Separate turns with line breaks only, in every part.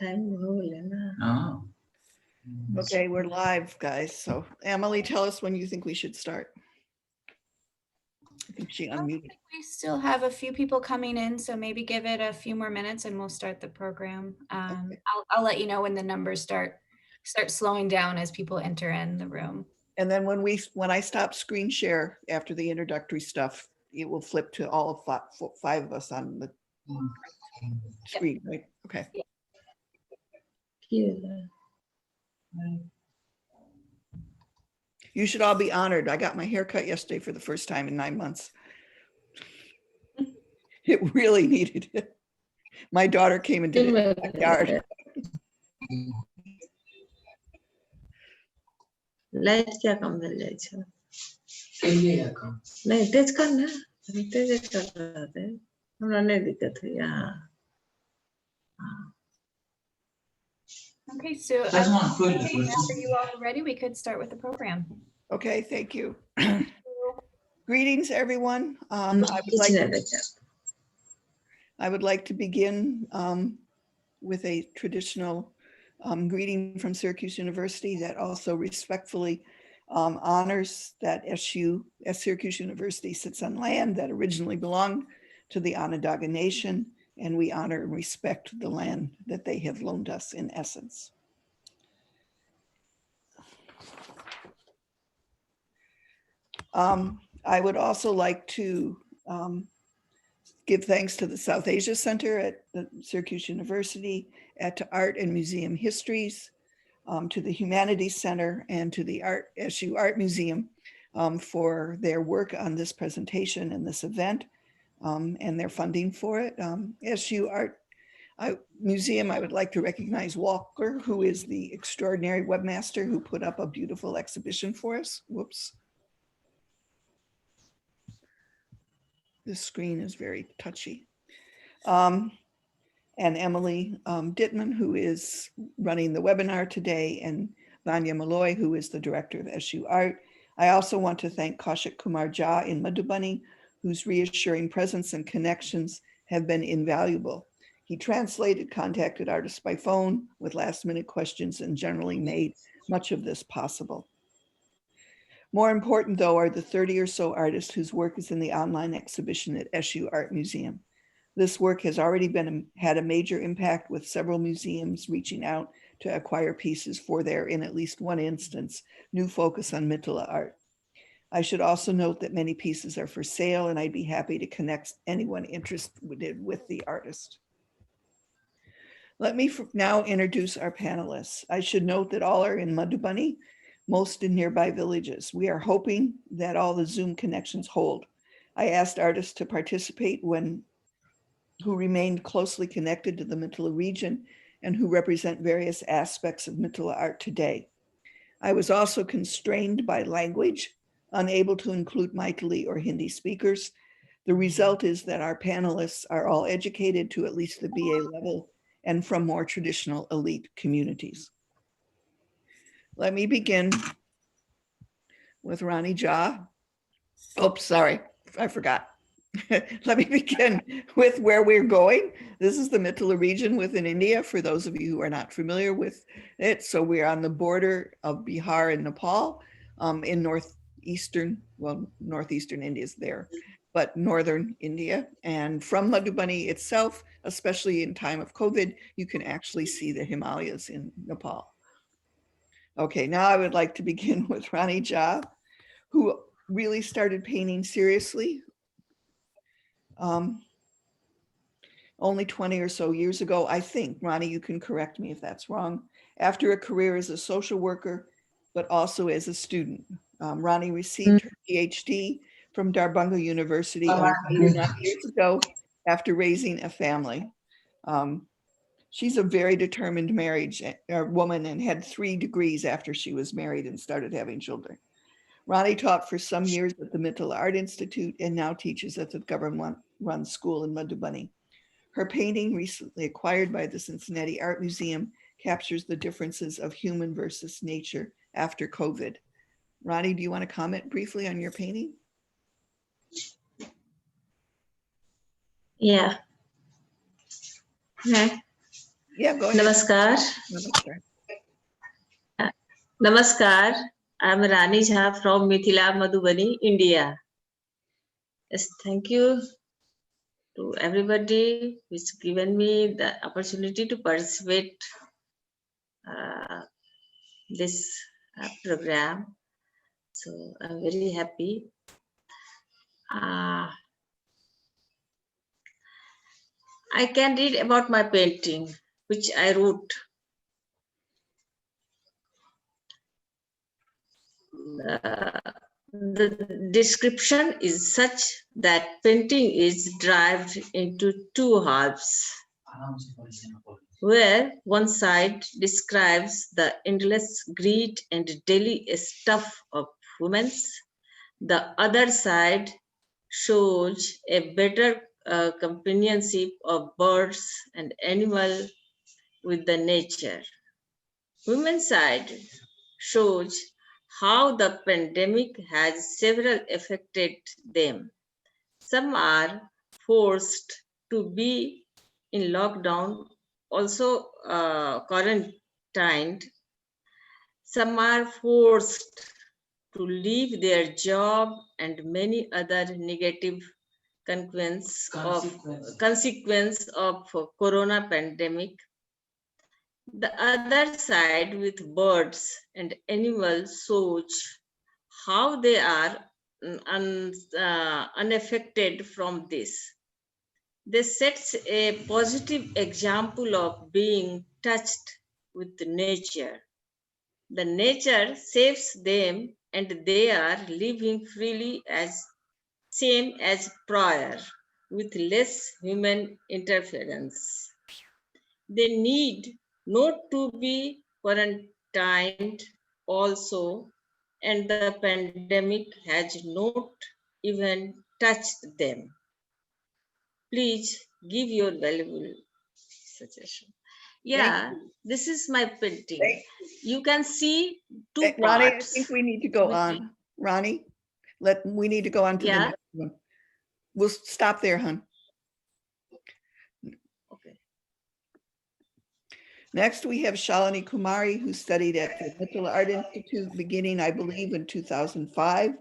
Oh.
Okay, we're live, guys. So Emily, tell us when you think we should start. I think she unmuted.
We still have a few people coming in, so maybe give it a few more minutes and we'll start the program.
Okay.
I'll let you know when the numbers start slowing down as people enter in the room.
And then when I stop screen share after the introductory stuff, it will flip to all of five of us on the screen, right? Okay. You should all be honored. I got my hair cut yesterday for the first time in 9 months. It really needed it. My daughter came and did it in the backyard.
Light क्या कम मिल जाए छ नहीं तेज करना अभी तेज कर रहे हैं हमरा नहीं दिक्कत है यहाँ
Okay, so after you all are ready, we could start with the program.
Okay, thank you. Greetings, everyone. I would like to begin with a traditional greeting from Syracuse University that also respectfully honors that Syracuse University sits on land that originally belonged to the Onondaga Nation, and we honor and respect the land that they have loaned us in essence. I would also like to give thanks to the South Asia Center at the Syracuse University, to Art and Museum Histories, to the Humanities Center, and to the SU Art Museum for their work on this presentation and this event, and their funding for it. SU Art Museum, I would like to recognize Walker, who is the extraordinary webmaster who put up a beautiful exhibition for us. Whoops. This screen is very touchy. And Emily Dittman, who is running the webinar today, and Vanya Malloy, who is the director of SU Art. I also want to thank Kaushik Kumar Jha in Madhubani, whose reassuring presence and connections have been invaluable. He translated, contacted artists by phone with last-minute questions, and generally made much of this possible. More important, though, are the 30 or so artists whose work is in the online exhibition at SU Art Museum. This work has already had a major impact, with several museums reaching out to acquire pieces for their, in at least one instance, new focus on Mithila art. I should also note that many pieces are for sale, and I'd be happy to connect anyone interested with the artist. Let me now introduce our panelists. I should note that all are in Madhubani, most in nearby villages. We are hoping that all the Zoom connections hold. I asked artists to participate who remained closely connected to the Mithila region and who represent various aspects of Mithila art today. I was also constrained by language, unable to include Maithili or Hindi speakers. The result is that our panelists are all educated to at least the BA level and from more traditional elite communities. Let me begin with Rani Jha. Oops, sorry, I forgot. Let me begin with where we're going. This is the Mithila region within India, for those of you who are not familiar with it. So we're on the border of Bihar and Nepal, in northeastern India is there, but northern India. And from Madhubani itself, especially in time of COVID, you can actually see the Himalayas in Nepal. Okay, now I would like to begin with Rani Jha, who really started painting seriously only 20 or so years ago, I think. Rani, you can correct me if that's wrong. After a career as a social worker, but also as a student. Rani received her PhD from Darbhanga University 9 years ago after raising a family. She's a very determined woman and had 3 degrees after she was married and started having children. Rani taught for some years at the Mithila Art Institute and now teaches at the government-run school in Madhubani. Her painting, recently acquired by the Cincinnati Art Museum, captures the differences of human versus nature after COVID. Rani, do you want to comment briefly on your painting?
Yeah. Okay.
Yeah, go ahead.
Namaskar.
Namaskar.
Namaskar. I'm Rani Jha from Mithila, Madhubani, India. Yes, thank you to everybody who's given me the opportunity to participate uh, this program. So I'm very happy. I can read about my painting, which I wrote. The description is such that painting is divided into two halves, where one side describes the endless greed and daily stuff of women. The other side shows a better companionship of birds and animals with the nature. Women's side shows how the pandemic has several affected them. Some are forced to be in lockdown, also quarantined. Some are forced to leave their job and many other negative consequence of corona pandemic. The other side with birds and animals shows how they are unaffected from this. This sets a positive example of being touched with nature. The nature saves them and they are living freely as same as prior with less human interference. They need not to be quarantined also, and the pandemic has not even touched them. Please give your valuable suggestion. Yeah, this is my painting. You can see two parts.
Ronnie, I think we need to go on. Ronnie, we need to go on to the next one. We'll stop there, hon.
Okay.
Next, we have Shalinee Kumari, who studied at the Mithila Art Institute beginning, I believe, in 2005,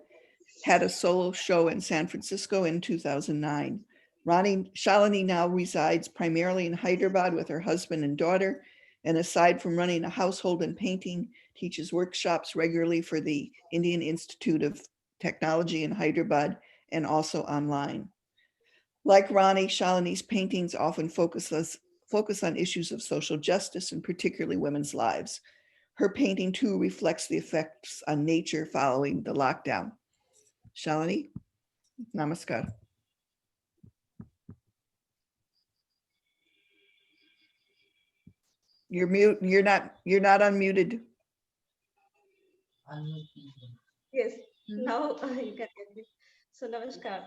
had a solo show in San Francisco in 2009. Shalinee now resides primarily in Hyderabad with her husband and daughter, and aside from running a household and painting, teaches workshops regularly for the Indian Institute of Technology in Hyderabad and also online. Like Rani, Shalinee's paintings often focus on issues of social justice and particularly women's lives. Her painting too reflects the effects on nature following the lockdown. Shalinee, namaskar. You're mute. You're not unmuted.
Yes, now you can get me. So namaskar.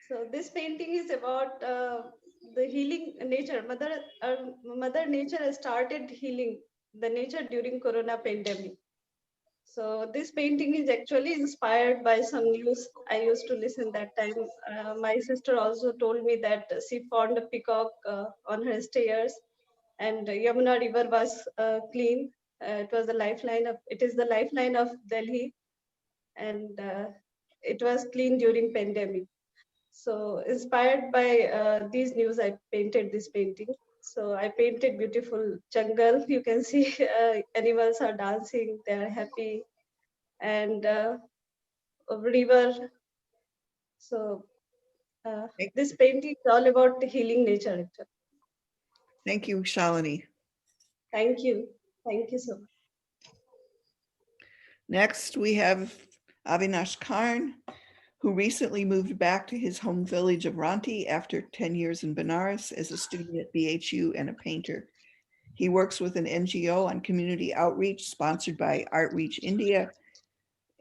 So this painting is about the healing nature. Mother Nature has started healing the nature during Corona pandemic. So this painting is actually inspired by some news I used to listen that time. My sister also told me that she found a peacock on her stairs, and Yamuna River was clean. It was the lifeline of. It is the lifeline of Delhi, and it was clean during pandemic. So inspired by these news, I painted this painting. So I painted beautiful jungle. You can see animals are dancing, they are happy, and a river. So this painting is all about healing nature. Actually.
Thank you, Shalinee.
Thank you. Thank you so much.
Next, we have Avinash Karn, who recently moved back to his home village of Ranti after 10 years in Benares as a student at BHU and a painter. He works with an NGO on community outreach sponsored by Outreach India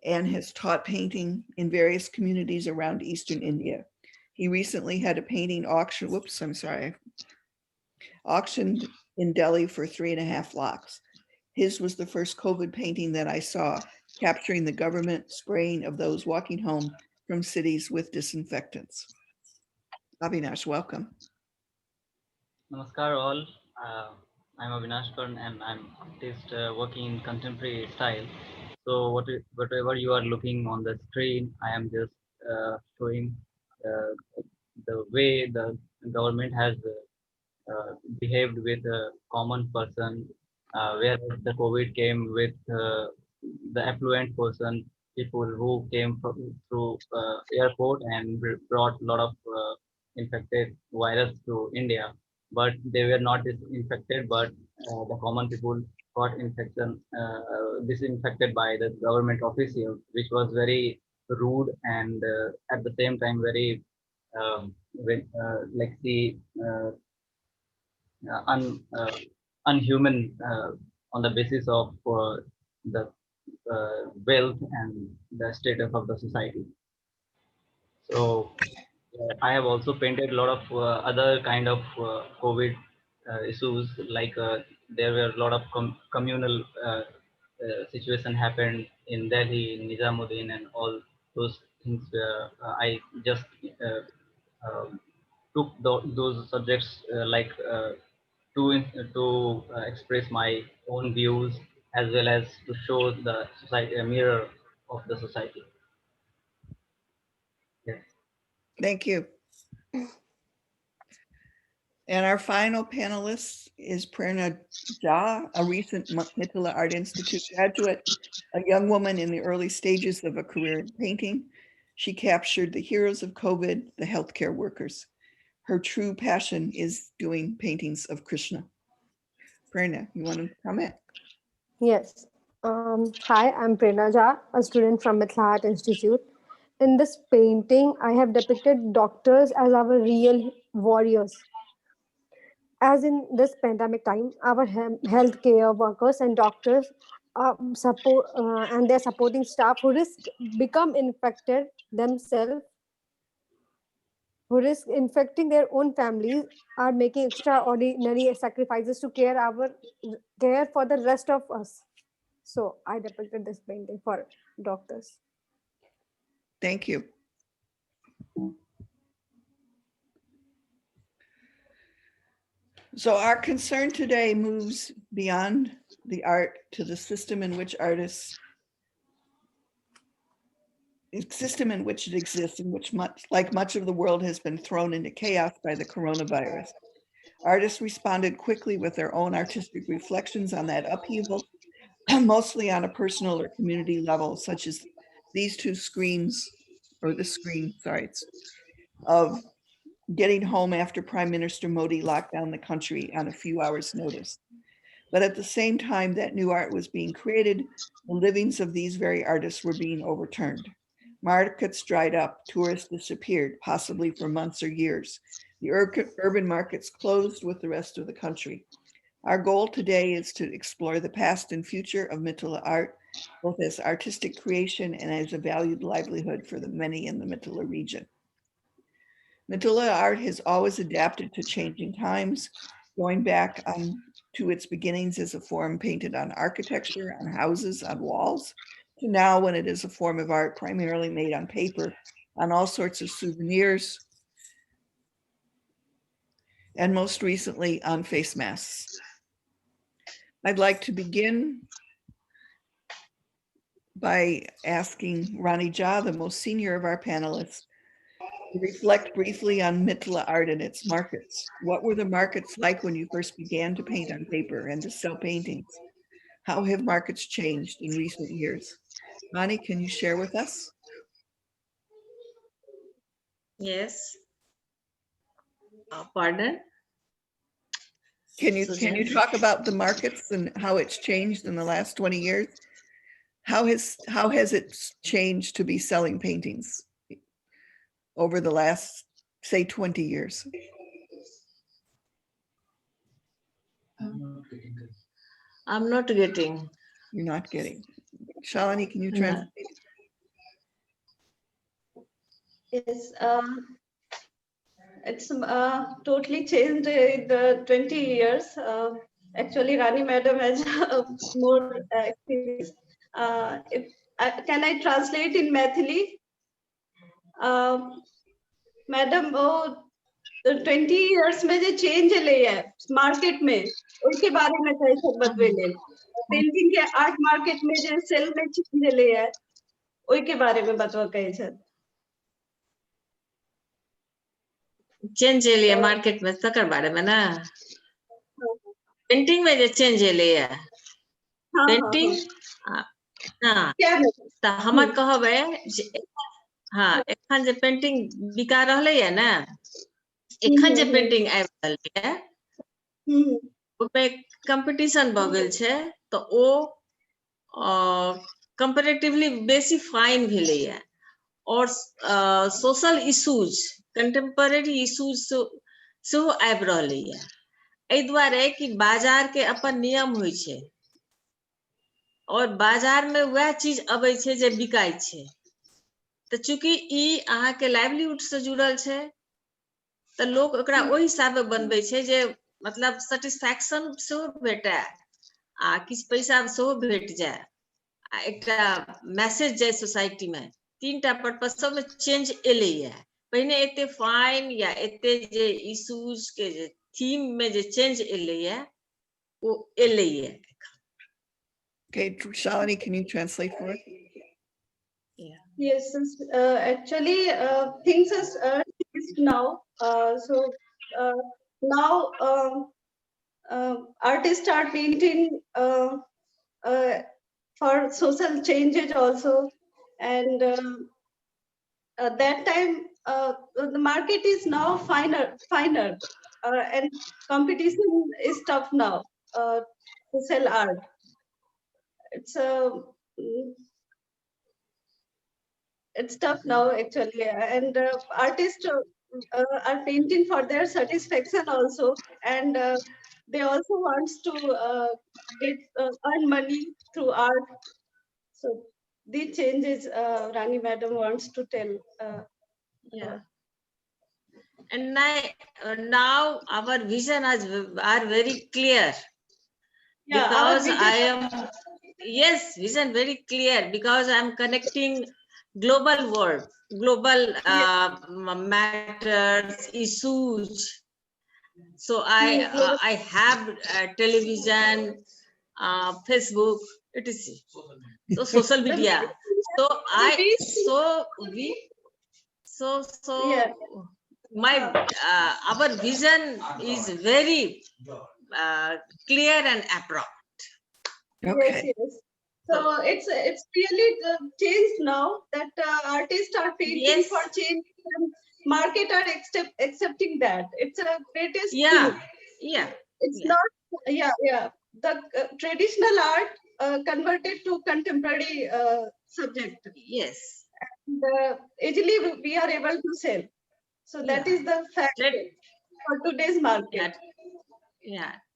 and has taught painting in various communities around Eastern India. He recently had a painting auctioned in Delhi for 3.5 lakhs. His was the first COVID painting that I saw, capturing the government spraying of those walking home from cities with disinfectants. Avinash, welcome.
Namaskar all. I'm Avinash Karn and I'm artist working in contemporary style. So whatever you are looking on the screen, I am just showing the way the government has behaved with a common person, whereas the COVID came with the affluent person, people who came through airport and brought a lot of infected virus to India, but they were not infected, but the common people got disinfected by the government officials, which was very rude and at the same time very like the unhuman on the basis of the wealth and the status of the society. So I have also painted a lot of other kind of COVID issues, like there were a lot of communal situation happened in Delhi, in Nizamuddin, and all those things. I just um took those subjects to express my own views as well as to show the society a mirror of the society. Yes.
Thank you. And our final panelist is Prerna Jha, a recent Mithila Art Institute graduate, a young woman in the early stages of a career in painting. She captured the heroes of COVID, the healthcare workers. Her true passion is doing paintings of Krishna. Prerna, you want to comment?
Yes. Hi, I'm Prerna Jha, a student from Mithila Art Institute. In this painting, I have depicted doctors as our real warriors. As in this pandemic time, our healthcare workers and doctors and their supporting staff who risk become infected themselves, who risk infecting their own families, are making extraordinary sacrifices to care for the rest of us. So I depicted this painting for doctors.
Thank you. So our concern today moves beyond the art to the system in which it exists, in which much of the world has been thrown into chaos by the coronavirus. Artists responded quickly with their own artistic reflections on that upheaval, mostly on a personal or community level, such as these two screens, or the screen, sorry, of getting home after Prime Minister Modi locked down the country on a few hours' notice. But at the same time that new art was being created, the livings of these very artists were being overturned. Markets dried up, tourists disappeared, possibly for months or years. The urban markets closed with the rest of the country. Our goal today is to explore the past and future of Mithila art, both as artistic creation and as a valued livelihood for the many in the Mithila region. Mithila art has always adapted to changing times, going back to its beginnings as a form painted on architecture, on houses, on walls, to now when it is a form of art primarily made on paper, on all sorts of souvenirs, and most recently on face masks. I'd like to begin by asking Rani Jha, the most senior of our panelists, to reflect briefly on Mithila art and its markets. What were the markets like when you first began to paint on paper and to sell paintings? How have markets changed in recent years? Rani, can you share with us?
Yes. Pardon?
Can you talk about the markets and how it's changed in the last 20 years? How has it changed to be selling paintings over the last, say, 20 years?
I'm not getting.
You're not getting. Shalinee, can you translate?
Yes, it's totally changed in the 20 years. Actually, Rani Madam has more experience. Can I translate in Mithili? Madam वो 20 years में जो change ले है market में उसके बारे में कहे छे बतवेले पेंटिंग के आर्ट मार्केट में जे सेल में चेंज ले है ओई के बारे में बतवा कहे छे
चेंज एलिए मार्केट में तकर बारे में ना पेंटिंग में जे चेंज एलिए
हाँ
पेंटिंग हाँ
क्या
तो हमर कहबे हाँ एखन जे पेंटिंग बिका रहले है ना एखन जे पेंटिंग आबि रहल है ओमे कंपटीशन भ गेल छै तो ओ कंपैरेटिवली बेसी फाइन भेलै है और सोशल इश्यूज कंटेम्पररी इश्यूज सेहो आबि रहलै है एहि दुआरे कि बाजार के अपन नियम होइ छै और बाजार में वह चीज अबै छै जे बिकाय छै तो चूंकि ई अहाँ के लाइवलीहुड से जुड़ल छै तो लोग ओकरा ओहि हिसाबे बनबै छै जे मतलब सेटिस्फैक्शन सेहो भेटै आ किछु पैसा सेहो भेट जाय आ एकटा मैसेज जाय सोसाइटी में तीनटा पर्पस सब में चेंज एलै है पहिने एते फाइन या एते जे इश्यूज के जे थीम में जे चेंज एलै है वो एलै है
Okay, Shalini, can you translate for us?
Yes, actually things is changed now. So now artists are painting for social changes also, and that time the market is now finer, and competition is tough now to sell art. It's tough now actually, and artists are painting for their satisfaction also, and they also wants to get earn money through art. So these changes Rani madam wants to tell.
Yeah. And now our vision are very clear.
Yeah,
because I am vision very clear because I am connecting global world, global matters, issues. So I have television, Facebook, etc. So social media. So
Yeah.
my our vision is very clear and abrupt.
Okay.
Yes. So it's really changed now that artists are painting for change, and market are accepting that. It's a greatest thing. It's not the traditional art converted to contemporary subject.
Yes.
And easily we are able to sell. So that is the fact for today's market.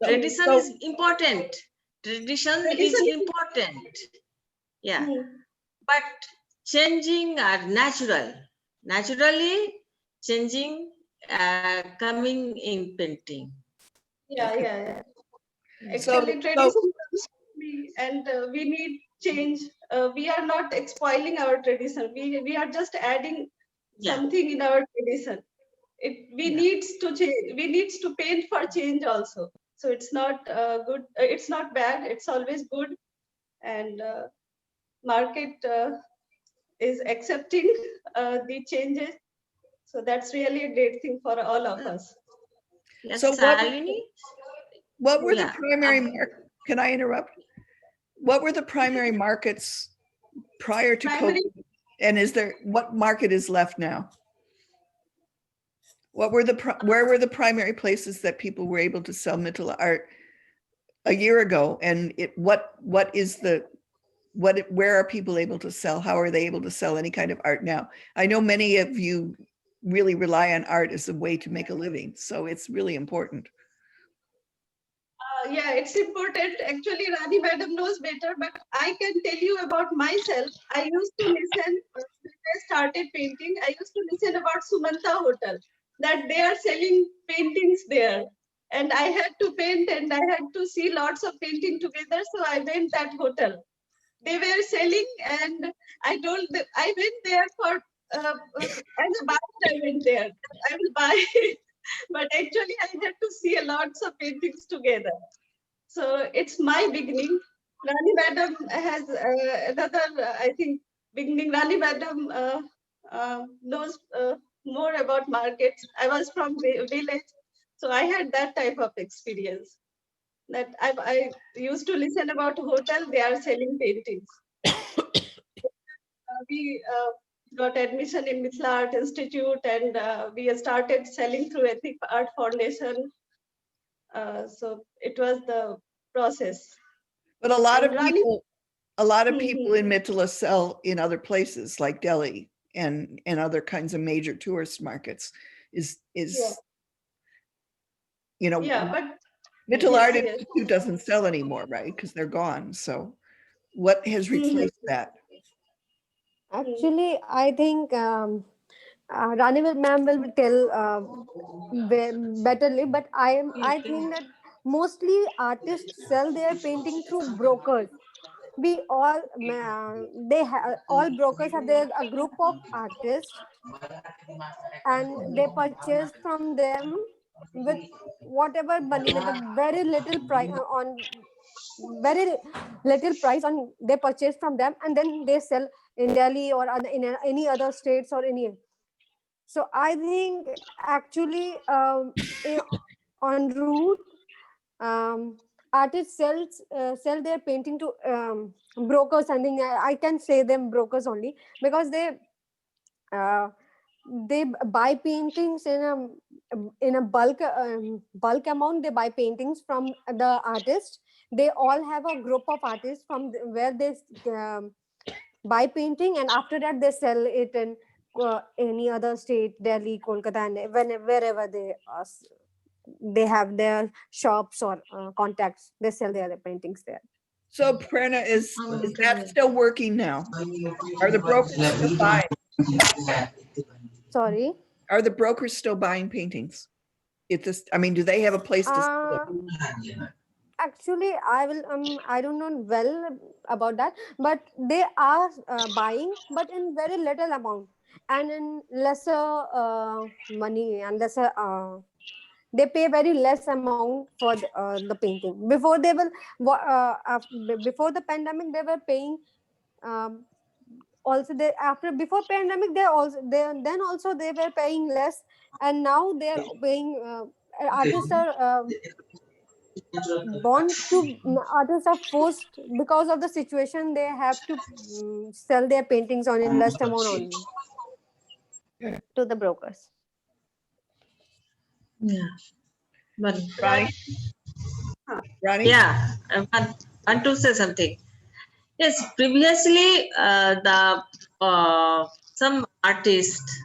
Tradition is important. Tradition is important. Yeah. But changing are natural. Naturally changing coming in painting.
Yeah. Actually, tradition comes to me, and we need change. We are not spoiling our tradition. We are just adding something in our tradition. We needs to change. We needs to paint for change also. So it's not good. It's not bad. It's always good, and market is accepting the changes. So that's really a great thing for all of us.
So what were the primary can I interrupt? What were the primary markets prior to COVID? And what market is left now? Where were the primary places that people were able to sell Mithila art a year ago? And where are people able to sell? How are they able to sell any kind of art now? I know many of you really rely on art as a way to make a living, so it's really important.
Yeah, it's important. Actually, Rani madam knows better, but I can tell you about myself. I used to listen when I started painting. I used to listen about Sumanta Hotel, that they are selling paintings there, and I had to paint, and I had to see lots of painting together. So I went that hotel. They were selling, and I told them I went there for as a buyer. I went there. I will buy, but actually I had to see lots of paintings together. So it's my beginning. Rani Madam has another, I think, beginning. Rani Madam knows more about markets. I was from village, so I had that type of experience. That I used to listen about hotel. They are selling paintings. We got admission in Mithila Art Institute, and we started selling through Ethnic Art Foundation. So it was the process.
But a lot
And
of
Rani,
people in Mithila sell in other places like Delhi and other kinds of major tourist markets.
Yeah.
You know,
Yeah, but
Mithila
yes,
Art
yes.
Institute doesn't sell anymore, right? Because they're gone. So what has replaced that?
Actually, I think Rani ma'am will tell betterly, but I think that mostly artists sell their painting through brokers. We all all brokers have their a group of artists, and they purchase from them with whatever money, with a very little price on very little price on they purchase from them, and then they sell in Delhi or in any other states or any. So I think actually on route, artists sell their painting to brokers. I think I can say them brokers only, because uh, they buy paintings in a bulk amount. They buy paintings from the artist. They all have a group of artists from where they buy painting, and after that they sell it in any other state, Delhi, Kolkata, and wherever they have their shops or contacts, they sell their paintings there.
So Prerna, is that still working now? Are the brokers still buying?
Sorry.
Are the brokers still buying paintings? I mean, do they have a place to sell them?
Actually, I don't know well about that, but they are buying, but in very little amount and in lesser money, and lesser they pay very less amount for the painting. Before they will before the pandemic they were paying, um, also they after before pandemic then also they were paying less, and now they are paying artists are want to artists are forced, because of the situation they have to sell their paintings on in less amount only to the brokers.
Yeah. But
Rani? Rani?
yeah, I want to say something. Yes, previously the some artists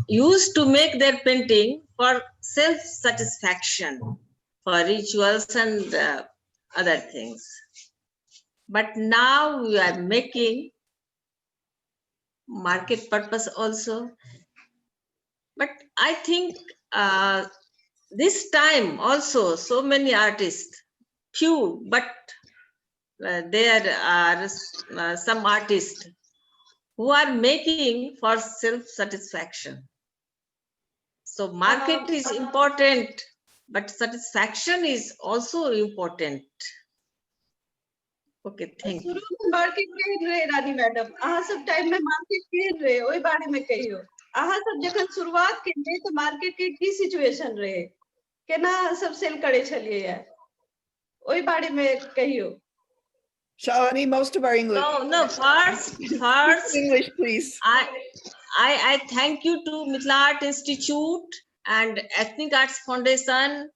used to make their painting for self-satisfaction, for rituals and other things. But now we are making market purpose also. But I think this time also so many artists, few, but there are some artists who are making for self-satisfaction. So market is important, but satisfaction is also important. Okay, thank you.
Market केहन रहे रानी madam, अहाँ सब time में market केहन रहे ओई बारे में कहियो। अहाँ सब जखन शुरुआत केलिए तो मार्केट के की सिचुएशन रहे, केना सब सेल करे छलिए या ओई बारे में कहियो।
Shalinee, most of our English.
No, first
English, please.
I thank you to Mithila Art Institute and Ethnic Arts Foundation,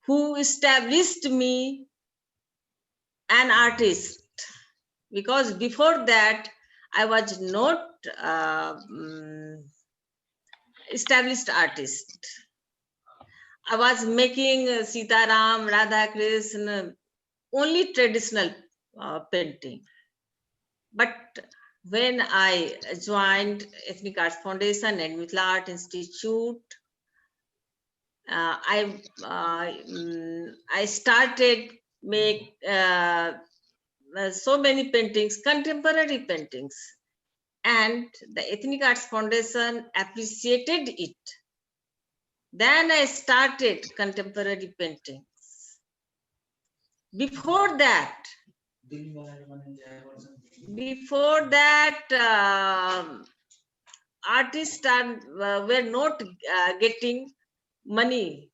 who established me an artist, because before that I was not established artist. I was making Sitaram, Radha Krishna, only traditional painting. But when I joined Ethnic Arts Foundation and Mithila Art Institute, I started make so many paintings, contemporary paintings, and the Ethnic Arts Foundation appreciated it. Then I started contemporary paintings. before that, artists were not getting money,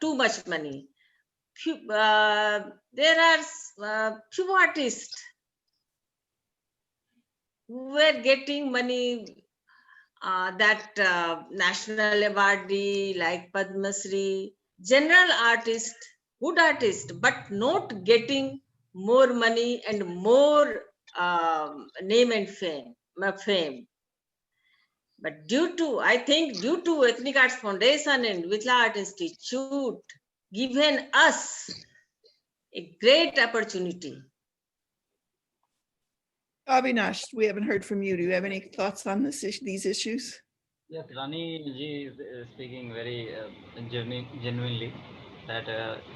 too much money. There are few artists who were getting money, that national awardee like Padma Shri, general artist, good artist, but not getting more money and more name and fame. But I think due to Ethnic Arts Foundation and Mithila Art Institute, given us a great opportunity.
Avinash, we haven't heard from you. Do you have any thoughts on these issues?
Yes, Rani Ji is speaking very genuinely that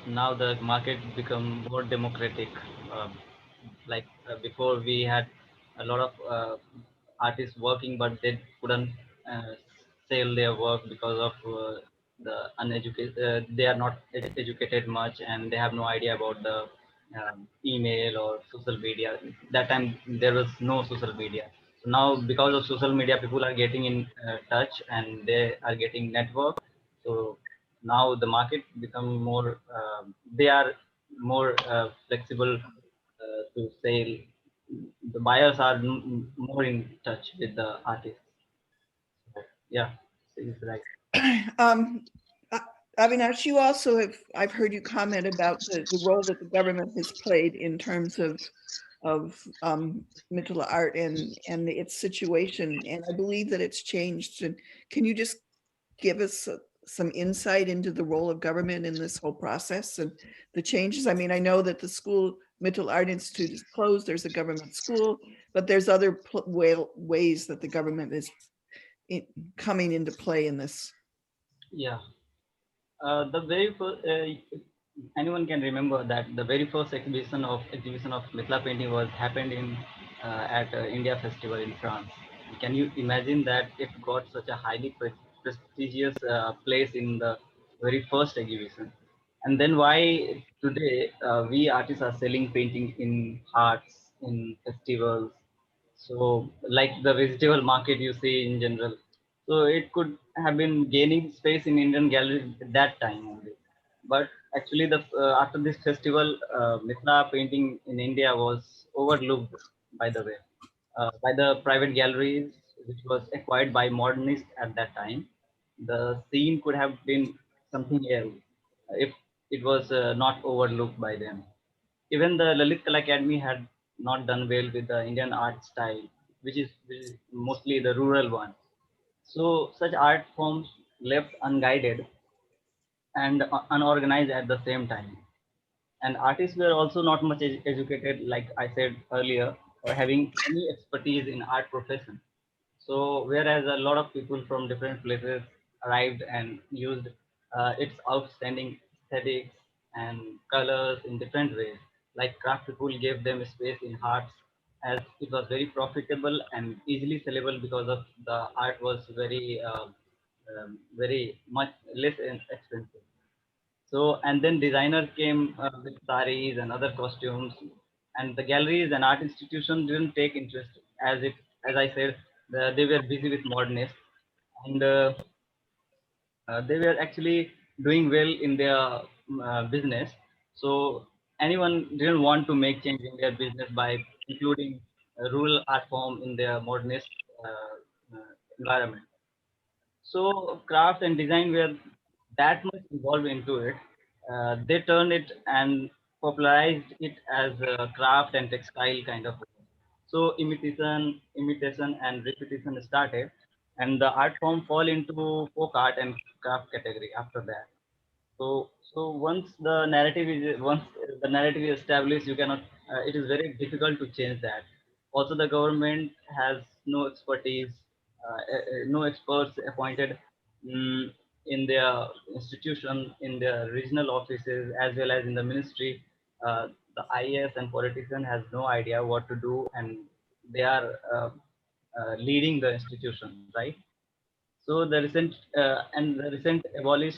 now the market become more democratic. Uh, before, we had a lot of artists working, but they couldn't uh, sell their work because of the uneducated. They are not educated much, and they have no idea about the email or social media. That time there was no social media. So now, because of social media, people are getting in touch and they are getting network. So now the market become more. They are more flexible to sell. The buyers are more in touch with the artists. So, yeah, it's right.
Avinash, you also I've heard you comment about the role that the government has played in terms of Mithila art and its situation, and I believe that it's changed. And can you just give us some insight into the role of government in this whole process and the changes? I mean, I know that the school Mithila Art Institute is closed. There's a government school, but there's other ways that the government is coming into play in this.
Yeah. The very first, anyone can remember that the very first exhibition of Mithila painting was happened in at India Festival in France. Can you imagine that it got such a highly prestigious place in the very first exhibition? And then why today we artists are selling painting in arts, in festivals, so like the vegetable market you see in general. So it could have been gaining space in Indian galleries at that time only. But actually, the after this festival, Mithila painting in India was overlooked, by the way, by the private galleries, which was acquired by modernists at that time. The scene could have been something else if it was not overlooked by them. Even the Lalit Kala Academy had not done well with the Indian art style, which is mostly the rural one. So such art forms left unguided and unorganized at the same time. And artists were also not much educated, like I said earlier, or having any expertise in art profession. So whereas a lot of people from different places arrived and used its outstanding aesthetics and colors in different ways, like craft people gave them space in hearts, as it was very profitable and easily sellable because of the art was very much less expensive. So, and then designer came with saris and other costumes, and the galleries and art institutions didn't take interest as I said, they were busy with modernists, and they were actually doing well in their business. So anyone didn't want to make change in their business by including a rural art form in their modernist environment. So craft and design were that much involved into it. They turned it and popularized it as a craft and textile kind of. So imitation and repetition started, and the art form fall into folk art and craft category after that. So once the narrative is established, you cannot. It is very difficult to change that. Also, the government has no expertise, no experts appointed mm, in their institution, in their regional offices, as well as in the ministry. The IAS and politician has no idea what to do, and they are leading the institution, right? So the recent abolish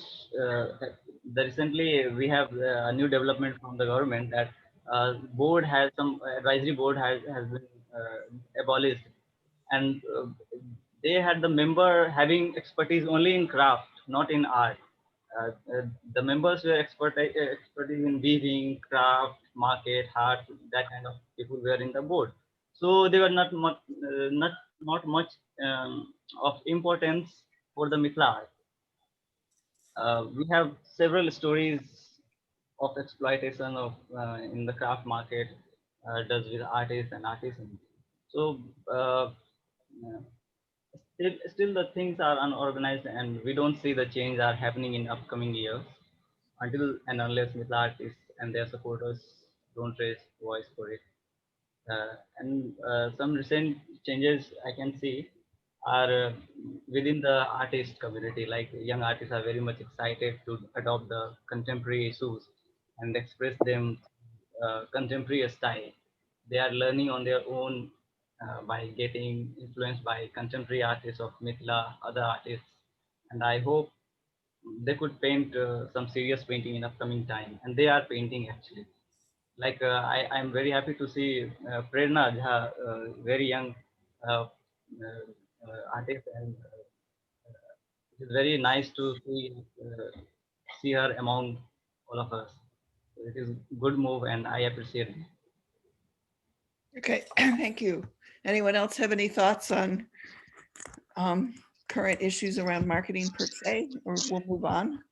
recently we have a new development from the government that board has some advisory board has been abolished, and they had the member having expertise only in craft, not in art. The members were expertise in weaving, craft, market, art. That kind of people were in the board, so they were not much of importance for the Mithila art. We have several stories of exploitation of in the craft market does with artists and artisans. So uh, still the things are unorganized, and we don't see the change are happening in upcoming years until and unless Mithila artists and their supporters don't raise voice for it. And some recent changes I can see are within the artist community. Like young artists are very much excited to adopt the contemporary issues and express them contemporary style. They are learning on their own by getting influenced by contemporary artists of Mithila, other artists, and I hope they could paint some serious painting in upcoming time, and they are painting actually. Like I'm very happy to see Prerna Jha, very young artist, and it is very nice to see her among all of us. It is good move, and I appreciate it.
Okay, thank you. Anyone else have any thoughts on current issues around marketing per se, or we'll move on?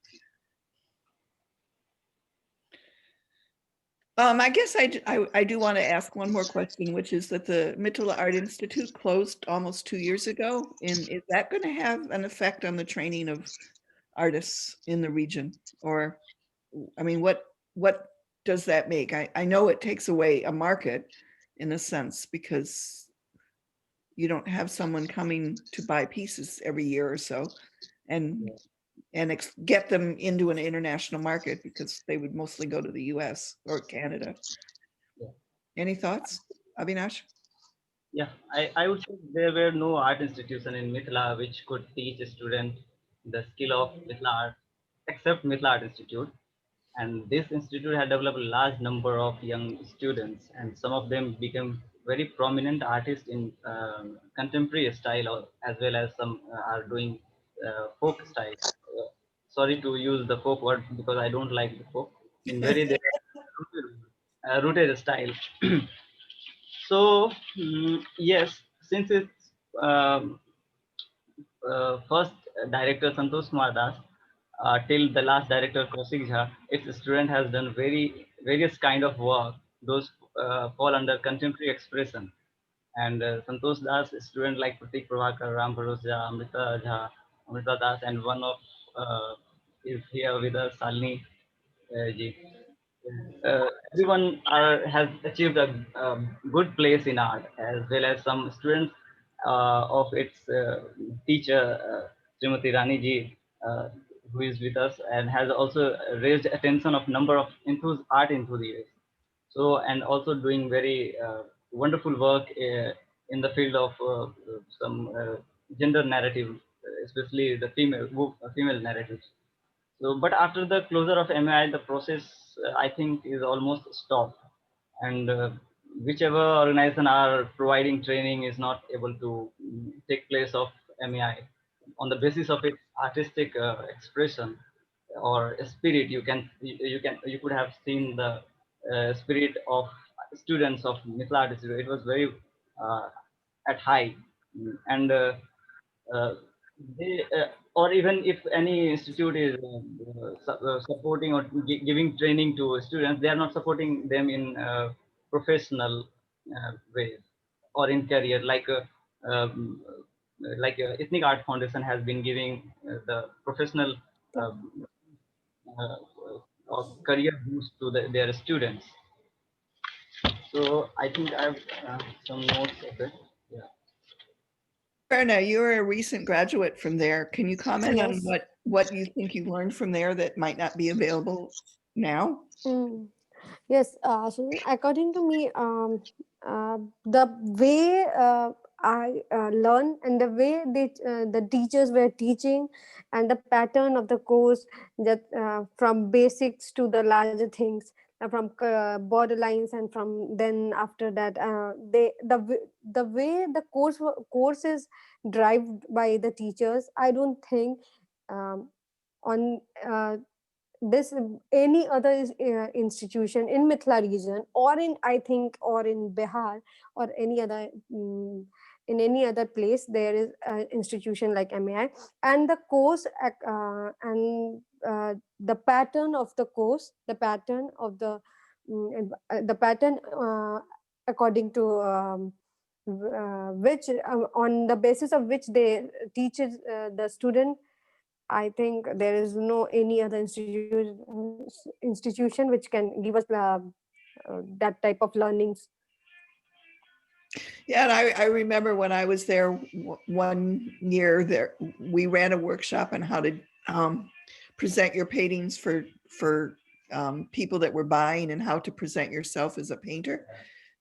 I guess I do want to ask one more question, which is that the Mithila Art Institute closed almost 2 years ago. And is that going to have an effect on the training of artists in the region? Or, I mean, what does that make? I know it takes away a market in a sense, because you don't have someone coming to buy pieces every year or so and get them into an international market, because they would mostly go to the US or Canada.
Yeah.
Any thoughts, Avinash?
Yeah, I would say there were no art institution in Mithila which could teach a student the skill of Mithila art, except Mithila Art Institute. And this institute had developed a large number of young students, and some of them became very prominent artists in contemporary style, as well as some are doing folk style. Sorry to use the folk word because I don't like the folk. In very they are rooted style. So yes, since it's first director Santosh Kumar Das till the last director Kaushik Jha, its student has done various kind of work. Those fall under contemporary expression. And Santosh Das student like Pratik Prabhakar, Ram Bharos Jha, Amrita Das, and one of is here with us, Shalinee Ji. Everyone has achieved a good place in art, as well as some students of its teacher, Srimati Rani Ji, who is with us and has also raised attention of number of art enthusiasts. So, and also doing very wonderful work in the field of some gender narrative, especially the female narratives. So, but after the closure of MAI, the process I think is almost stopped, and whichever organization are providing training is not able to take place of MEI on the basis of its artistic expression or spirit. You could have seen the spirit of students of Mithila Art Institute. It was very uh, at high, and uh, they or even if any institute is supporting or giving training to students, they are not supporting them in professional ways or in career, um, Ethnic Art Foundation has been giving the professional
Yeah.
uh, uh, career boost to their students. So I think I have some notes of it. Yeah.
Prerna, you're a recent graduate from there. Can you comment on
Yes.
what you think you learned from there that might not be available now?
Mm. Yes. So according to me, the way I learned, and the way the teachers were teaching, and the pattern of the course, that from basics to the larger things, from borderlines, and from then after that, the way the course is driven by the teachers, I don't think um, on this any other institution in Mithila region, or in, I think, or in Bihar, or any other in any other place, there is an institution like MAI. And the course and the pattern of the course, the pattern of the pattern according to which on the basis of which they teaches the student, I think there is no any other institution which can give us that type of learnings.
Yeah, and I remember when I was there one year, there we ran a workshop on how to present your paintings for people that were buying, and how to present yourself as a painter.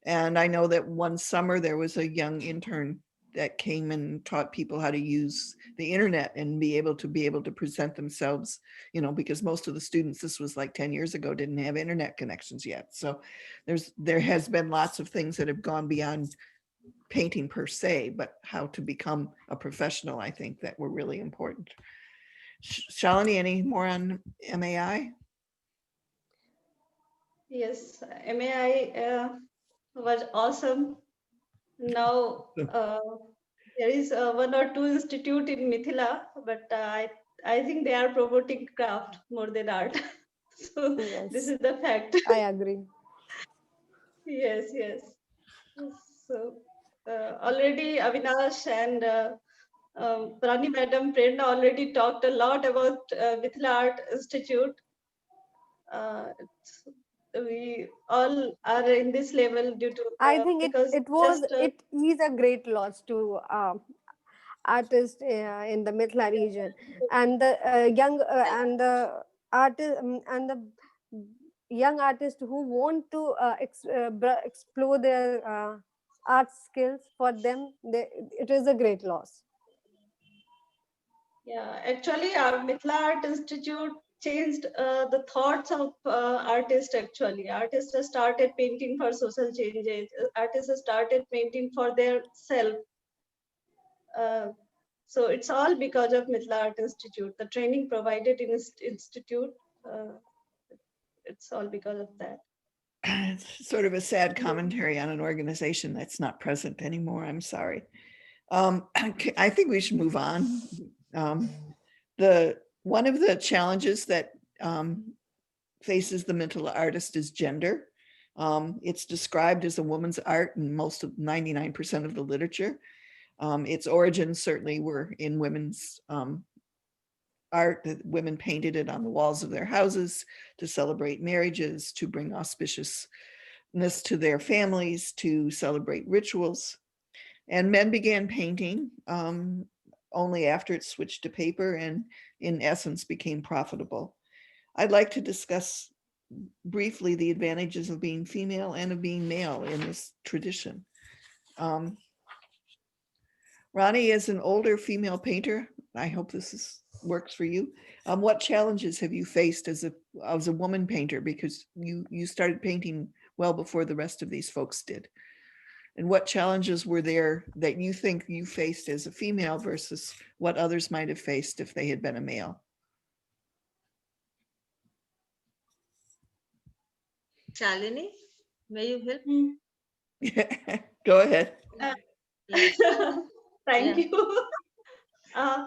And I know that one summer there was a young intern that came and taught people how to use the internet and be able to present themselves, you know, because most of the students, this was like 10 years ago, didn't have internet connections yet. So there has been lots of things that have gone beyond painting per se, but how to become a professional, I think, that were really important. Shalinee, any more on MAI?
Yes, MAI was awesome. Now there is one or two institute in Mithila, but I think they are promoting craft more than art. So this
Yes,
is the fact.
I agree.
Yes, yes. So already Avinash and Rani Madam Prerna already talked a lot about Mithila Art Institute. It's- we all are in this level due to
I think
because just
it is a great loss to artists in the Mithila region, and the young and the artist and the young artists who want to explore their art skills. For them, it is a great loss.
yeah, actually, our Mithila Art Institute changed the thoughts of artists. Actually, artists have started painting for social changes. Artists have started painting for their self. Uh, so it's all because of Mithila Art Institute. The training provided in this institute. Uh, it's all because of that.
It's sort of a sad commentary on an organization that's not present anymore. I'm sorry. I think we should move on. One of the challenges that faces the mental artist is gender. It's described as a woman's art in most of 99% of the literature. Its origins certainly were in women's art, that women painted it on the walls of their houses to celebrate marriages, to bring auspiciousness to their families, to celebrate rituals. And men began painting only after it switched to paper and in essence became profitable. I'd like to discuss briefly the advantages of being female and of being male in this tradition. Rani is an older female painter. I hope works for you. What challenges have you faced as a woman painter? Because you started painting well before the rest of these folks did. And what challenges were there that you think you faced as a female versus what others might have faced if they had been a male?
Shalinee, may you help?
Go ahead.
Yes.
Thank
Yeah.
you.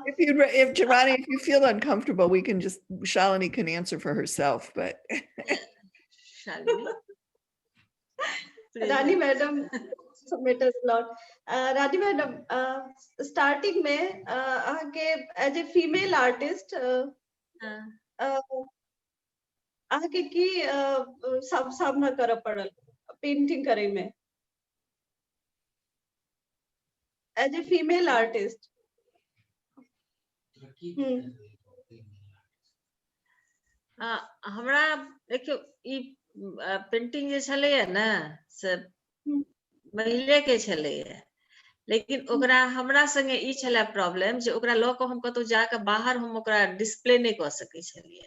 If Rani, if you feel uncomfortable, we can just, Shalinee can answer for herself, but.
Shalinee.
Rani Madam matters a lot. Rani Madam, starting में आके as a female artist आके की सब सामना कर पड़ल painting करे में as a female artist.
हमरा देखियो ई पेंटिंग जे छलैया ने से महिले के छलैया लेकिन ओकरा हमरा संगे ई छले प्रॉब्लम जे ओकरा ल क हम कतौ जाके बाहर हम ओकरा डिस्प्ले नहीं कर सकै छलिए.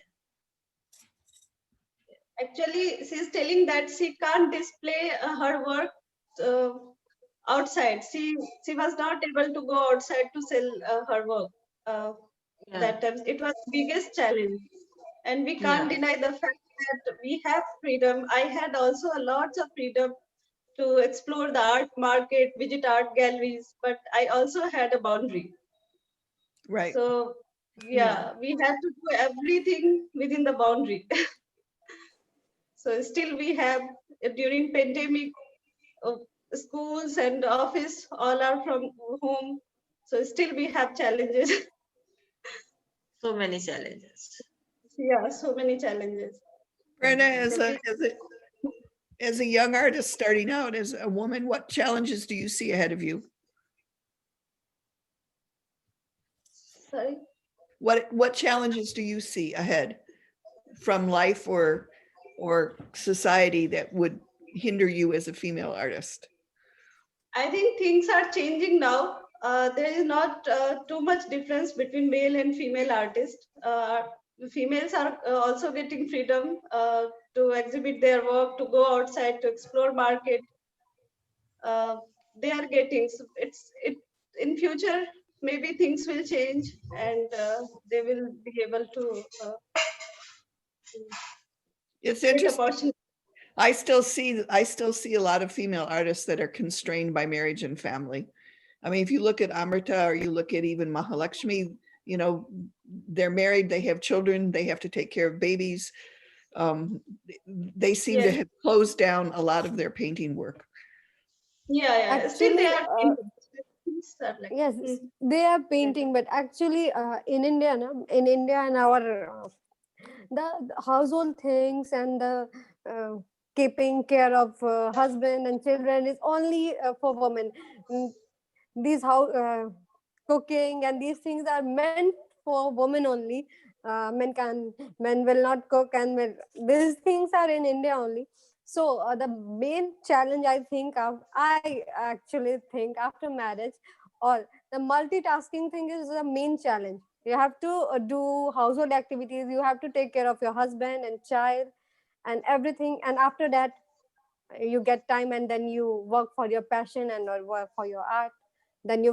Actually, she's telling that she can't display her work uh, outside. She was not able to go outside to sell her work. That time it was biggest challenge, and we can't deny the fact that we have freedom. I had also a lot of freedom to explore the art market, visit art galleries, but I also had a boundary.
Right.
So yeah, we had to do everything within the boundary. So still we have during pandemic, schools and office all are from home. So still we have challenges.
So many challenges.
Yeah, so many challenges.
Prerna, as a young artist starting out, as a woman, what challenges do you see ahead of you?
Sorry?
What challenges do you see ahead from life or society that would hinder you as a female artist?
I think things are changing now. There is not too much difference between male and female artists. Females are also getting freedom to exhibit their work, to go outside, to explore market. They are getting, so it in future maybe things will change, and they will be able to
It's
get
interesting.
opportunity.
I still see a lot of female artists that are constrained by marriage and family. I mean, if you look at Amrita or you look at even Mahalakshmi, you know, they're married, they have children, they have to take care of babies. They seem to
Yes.
have closed down a lot of their painting work.
Yeah. Still they
Actually,
are things are like,
yes, they are painting, but actually, in India, and our the household things and the keeping care of husband and children is only for women. Mm, These how cooking and these things are meant for women only. Men will not cook, and these things are in India only. So the main challenge I actually think after marriage, or the multitasking thing is the main challenge. You have to do household activities, you have to take care of your husband and child and everything, and after that you get time, and then you work for your passion and or work for your art. Then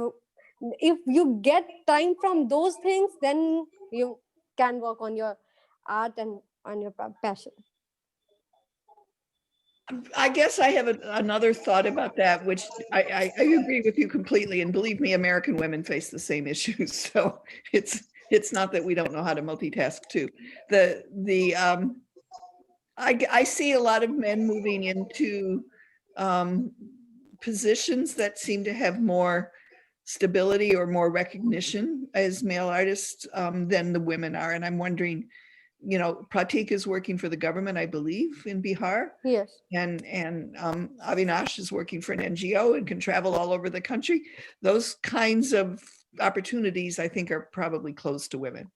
if you get time from those things, then you can work on your art and on your passion.
I guess I have another thought about that, which I agree with you completely. And believe me, American women face the same issues. So it's not that we don't know how to multitask too. I see a lot of men moving into positions that seem to have more stability or more recognition as male artists than the women are. And I'm wondering, you know, Pratik is working for the government, I believe, in Bihar.
Yes.
And Avinash is working for an NGO and can travel all over the country. Those kinds of opportunities, I think, are probably closed to women.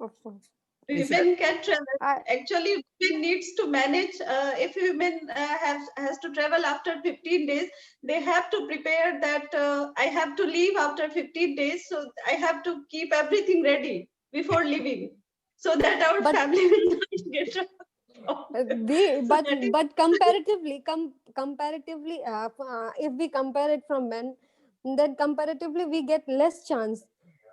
Of course.
Women can travel. Actually, women needs to manage. If women has to travel after 15 days, they have to prepare that I have to leave after 15 days. So I have to keep everything ready before leaving, so that our family will not get.
But comparatively, if we compare it from men, then comparatively we get less chance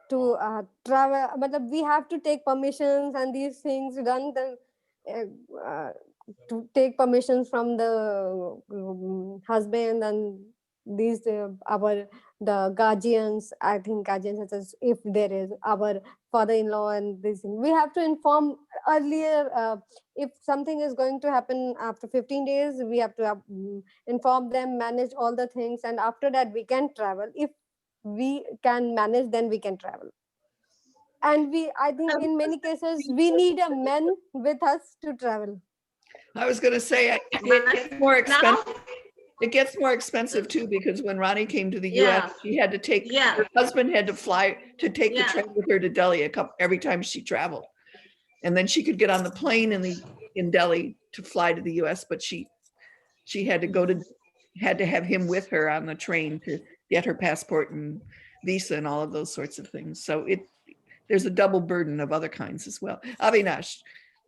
to travel. But we have to take permissions and these things done. Then to take permissions from the husband and these our the guardians. I think guardians, such as if there is our father-in-law and this thing, we have to inform earlier. If something is going to happen after 15 days, we have to inform them, manage all the things, and after that we can travel. If we can manage, then we can travel. And I think in many cases we need a man with us to travel.
I was going to say it gets more expensive. It gets more expensive too, because when Rani came to the US, she had to take, her husband had to fly to take the train with her to Delhi every time she traveled. And then she could get on the plane in Delhi to fly to the US, but she had to go to had to have him with her on the train to get her passport and visa and all of those sorts of things. So there's a double burden of other kinds as well. Avinash,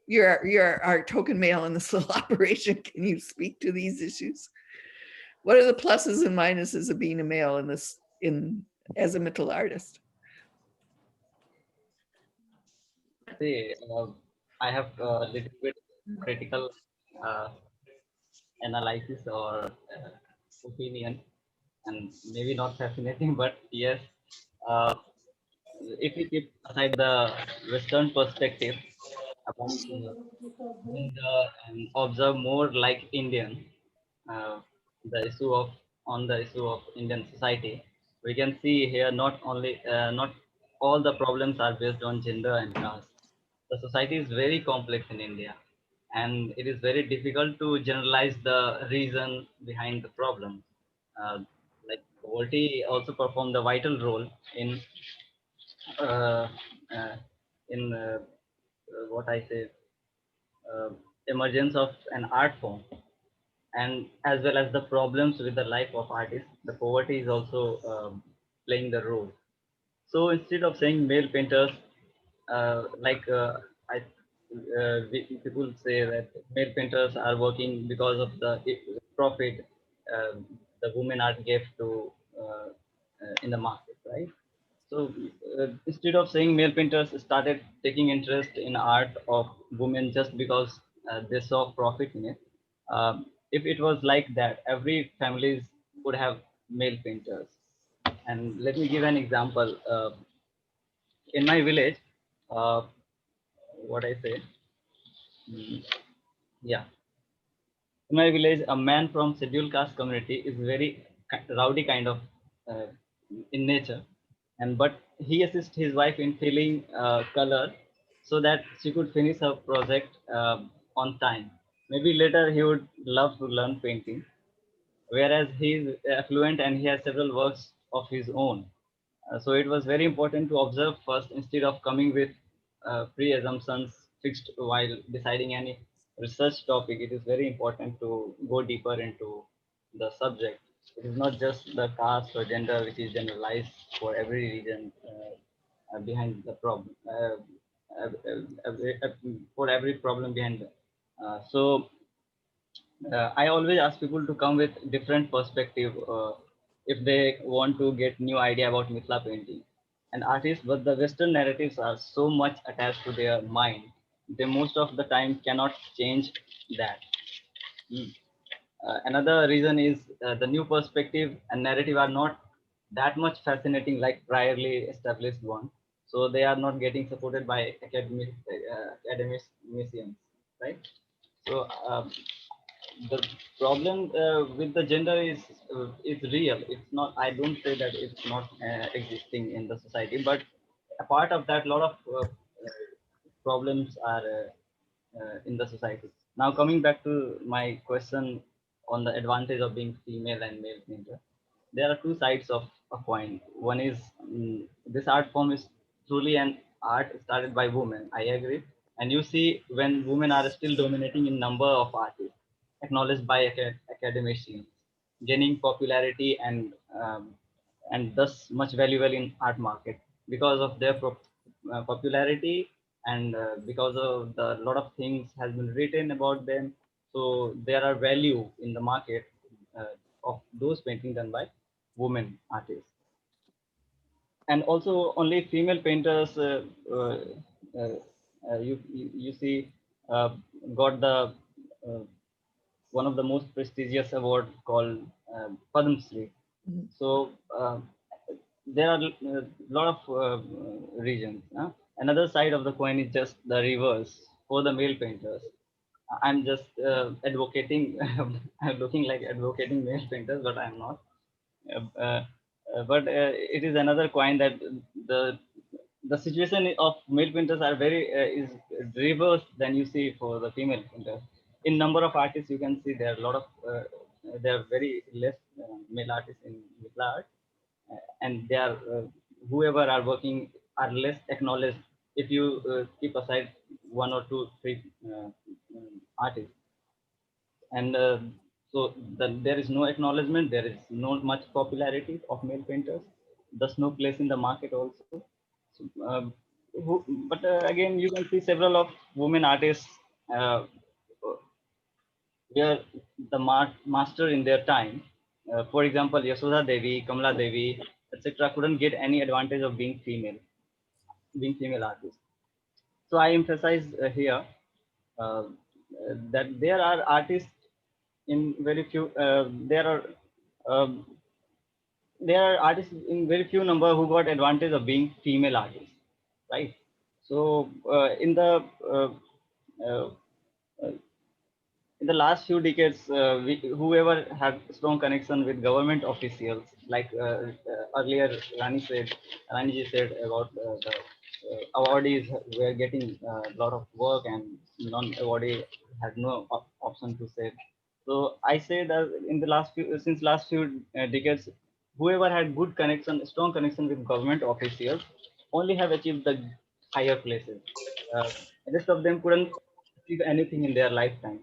you're our token male in this little operation. Can you speak to these issues? What are the pluses and minuses of being a male as a Mithila artist?
See, I have a little bit critical uh, analysis or opinion, and maybe not fascinating, but yes, uh, if we keep aside the Western perspective about gender and observe more like Indian, uh, the issue of on the issue of Indian society, we can see here not all the problems are based on gender and caste. The society is very complex in India, and it is very difficult to generalize the reason behind the problem. Uh, like poverty also performed a vital role uh, uh, in what I say uh, emergence of an art form, and as well as the problems with the life of artists, the poverty is also playing the role. So instead of saying male painters, like I, people say that male painters are working because of the profit uh, the women are gave to in the market, right? So instead of saying male painters started taking interest in art of women just because they saw profit in it. If it was like that, every families would have male painters. And let me give an example. In my village, uh, what I say, mm, yeah, in my village, a man from scheduled caste community is very rowdy kind of uh, in nature, and but he assists his wife in filling color so that she could finish her project on time. Maybe later he would love to learn painting, whereas he is affluent and he has several works of his own. So it was very important to observe first instead of coming with pre-assumptions fixed while deciding any research topic. It is very important to go deeper into the subject. It is not just the caste or gender which is generalized for every region behind the problem. For every problem behind it. So I always ask people to come with different perspective if they want to get new idea about Mithila painting and artists, but the Western narratives are so much attached to their mind. They most of the time cannot change that. Mm. Another reason is the new perspective and narrative are not that much fascinating like priorly established one. So they are not getting supported by academicians, right? So the problem with the gender is real. It's not. I don't say that it's not existing in the society, but a part of that, lot of problems are in the society. Now coming back to my question on the advantage of being female and male painter, there are two sides of a coin. One is this art form is truly an art started by women. I agree, and you see when women are still dominating in number of artists, acknowledged by academicians, gaining popularity and thus much valuable in art market because of their popularity and because of the lot of things has been written about them. So there are value in the market of those paintings done by women artists, and also only female painters uh, uh, you see uh, got the uh, one of the most prestigious award called Padma Shri.
Mhm.
So there are a lot of regions. Another side of the coin is just the reverse for the male painters. I'm just advocating. I'm looking like advocating male painters, but I'm not. Uh, uh, but it is another coin that the the situation of male painters are very is reverse than you see for the female painters. In number of artists, you can see there are a lot of there are very less male artists in Mithila art, and they are whoever are working are less acknowledged. If you keep aside one or two, three artists, and So there is no acknowledgement, there is not much popularity of male painters, thus no place in the market also. So, but again, you can see several of women artists uh, were the master in their time. For example, Yashoda Devi, Kamala Devi, etc., couldn't get any advantage of being female artists. So I emphasize here that there are artists in very few. Um, there are artists in very few number who got advantage of being female artists, right? So uh, uh, in the last few decades, whoever had strong connection with government officials, like earlier Rani Ji said about the awardees were getting a lot of work and non-awardee had no option to say. So I say that in the since last few decades, whoever had good connection, strong connection with government officials, only have achieved the higher places. Uh, the rest of them couldn't achieve anything in their lifetime.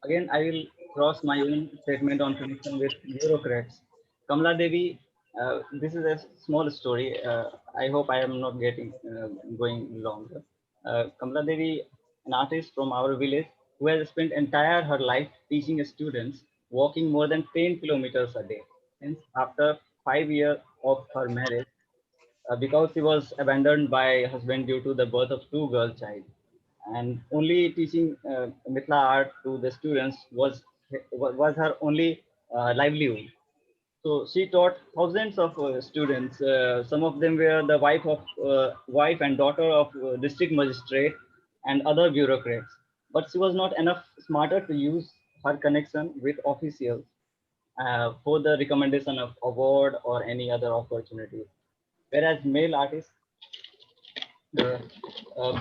Again, I will cross my own statement on connection with bureaucrats. Kamala Devi, this is a small story. I hope I am not getting going longer. Kamala Devi, an artist from our village, who has spent entire her life teaching students, walking more than 10 kilometers a day. Hence, after 5 years of her marriage, because she was abandoned by husband due to the birth of two girl child, and only teaching Mithila art to the students was her only livelihood. So she taught thousands of students. Some of them were the wife and daughter of district magistrate and other bureaucrats. But she was not enough smarter to use her connection with officials for the recommendation of award or any other opportunity. Whereas uh, uh,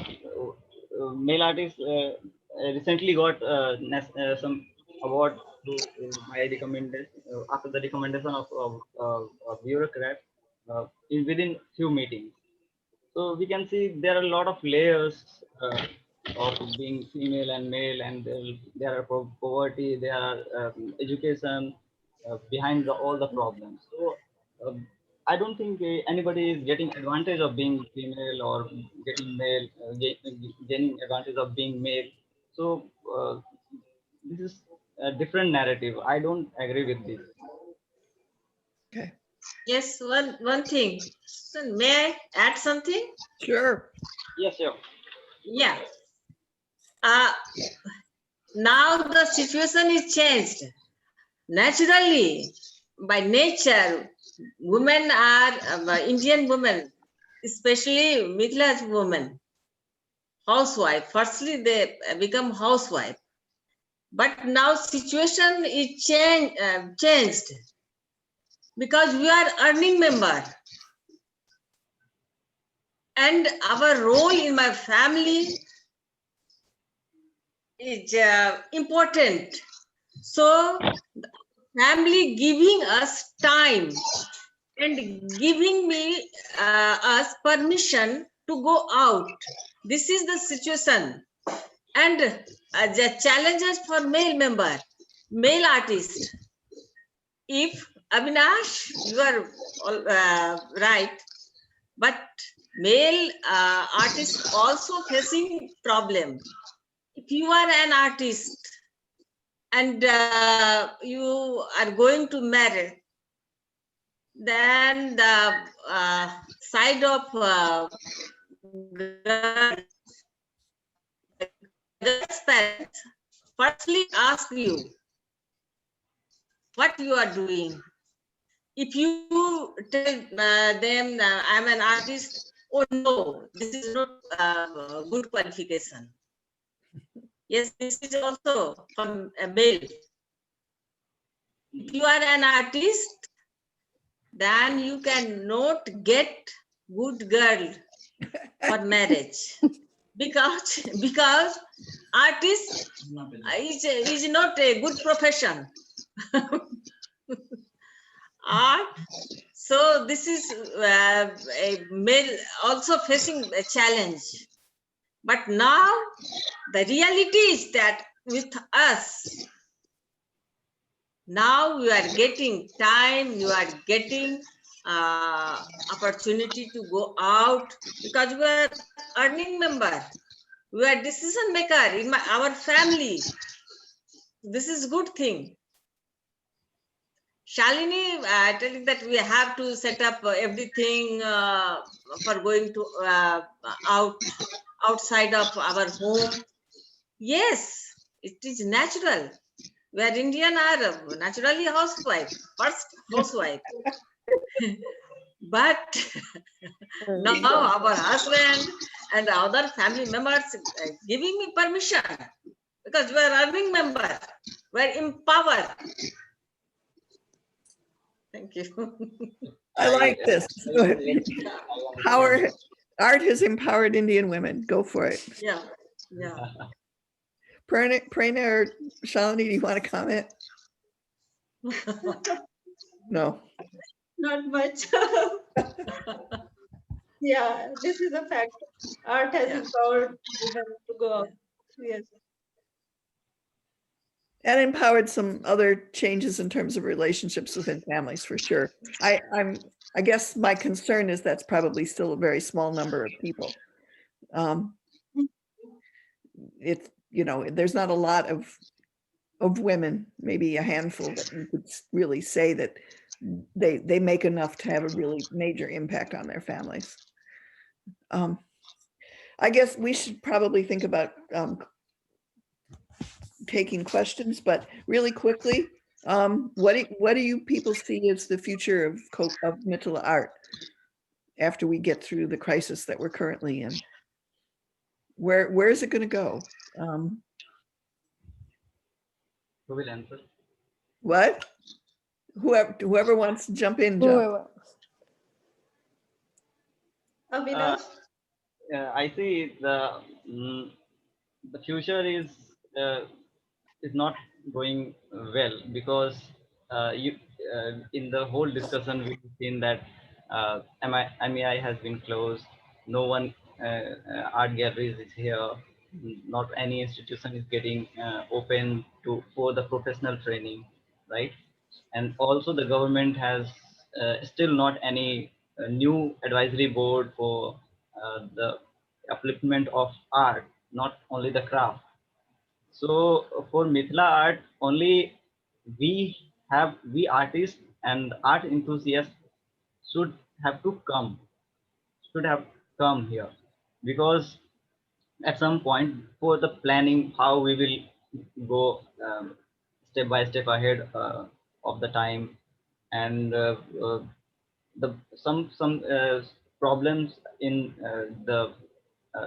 male artists recently got some award through my recommendation after the recommendation of bureaucrat within few meetings. So we can see there are a lot of layers of being female and male, and there are poverty, there are education behind all the problems. So I don't think anybody is getting advantage of being female or getting male, gaining advantage of being male. So this is a different narrative. I don't agree with this.
Okay.
Yes, one thing. So may I add something?
Sure.
Yes, sure.
Yeah. Now the situation is changed. Naturally, by nature, women are Indian women, especially Mithila's women, housewife. Firstly, they become housewife. But now situation is changed because we are earning member, and our role in my family is important. So family giving us time and giving me us permission to go out. This is the situation. And the challenges for male artist. If Avinash, you are right, but male artists also facing problem. If you are an artist and you are going to marry, then the side of girl's parents firstly ask you what you are doing. If you tell them I'm an artist, oh no, this is not good qualification. Yes, this is also from a male. If you are an artist, then you cannot get good girl for marriage because artist is not a good profession. Art. So this is a male also facing a challenge. But now the reality is that with us, Now you are getting time, you are getting opportunity to go out because we are earning member. We are decision maker in our family. This is good thing. Shalinee, telling that we have to set up everything for going to outside of our home. Yes, it is natural. We are Indian are naturally housewife, first housewife. But now our husband and other family members giving me permission because we are earning member, we are empowered. Thank you.
I like this. Power, art has empowered Indian women. Go for it.
Yeah, yeah.
Prerna or Shalinee, do you want to comment? No.
Not much. Yeah, this is a fact. Art has empowered women to go out. Yes.
And empowered some other changes in terms of relationships within families, for sure. I guess my concern is that's probably still a very small number of people. It's, you know, there's not a lot of women, maybe a handful that you could really say that they make enough to have a really major impact on their families. I guess we should probably think about taking questions, but really quickly, what do you people see as the future of Mithila art after we get through the crisis that we're currently in? Where is it going to go?
Who will answer?
What? Whoever wants to jump in, jump.
Whoever.
Avinash?
I see the future is not going well because in the whole discussion we've seen that MEI has been closed. No one art galleries is here. Not any institution is getting open for the professional training, right? And also the government has still not any new advisory board for the upliftment of art, not only the craft. So for Mithila art, only we artists and art enthusiasts should have to come, should have come here, because at some point for the planning how we will go step by step ahead of the time, and the some problems in the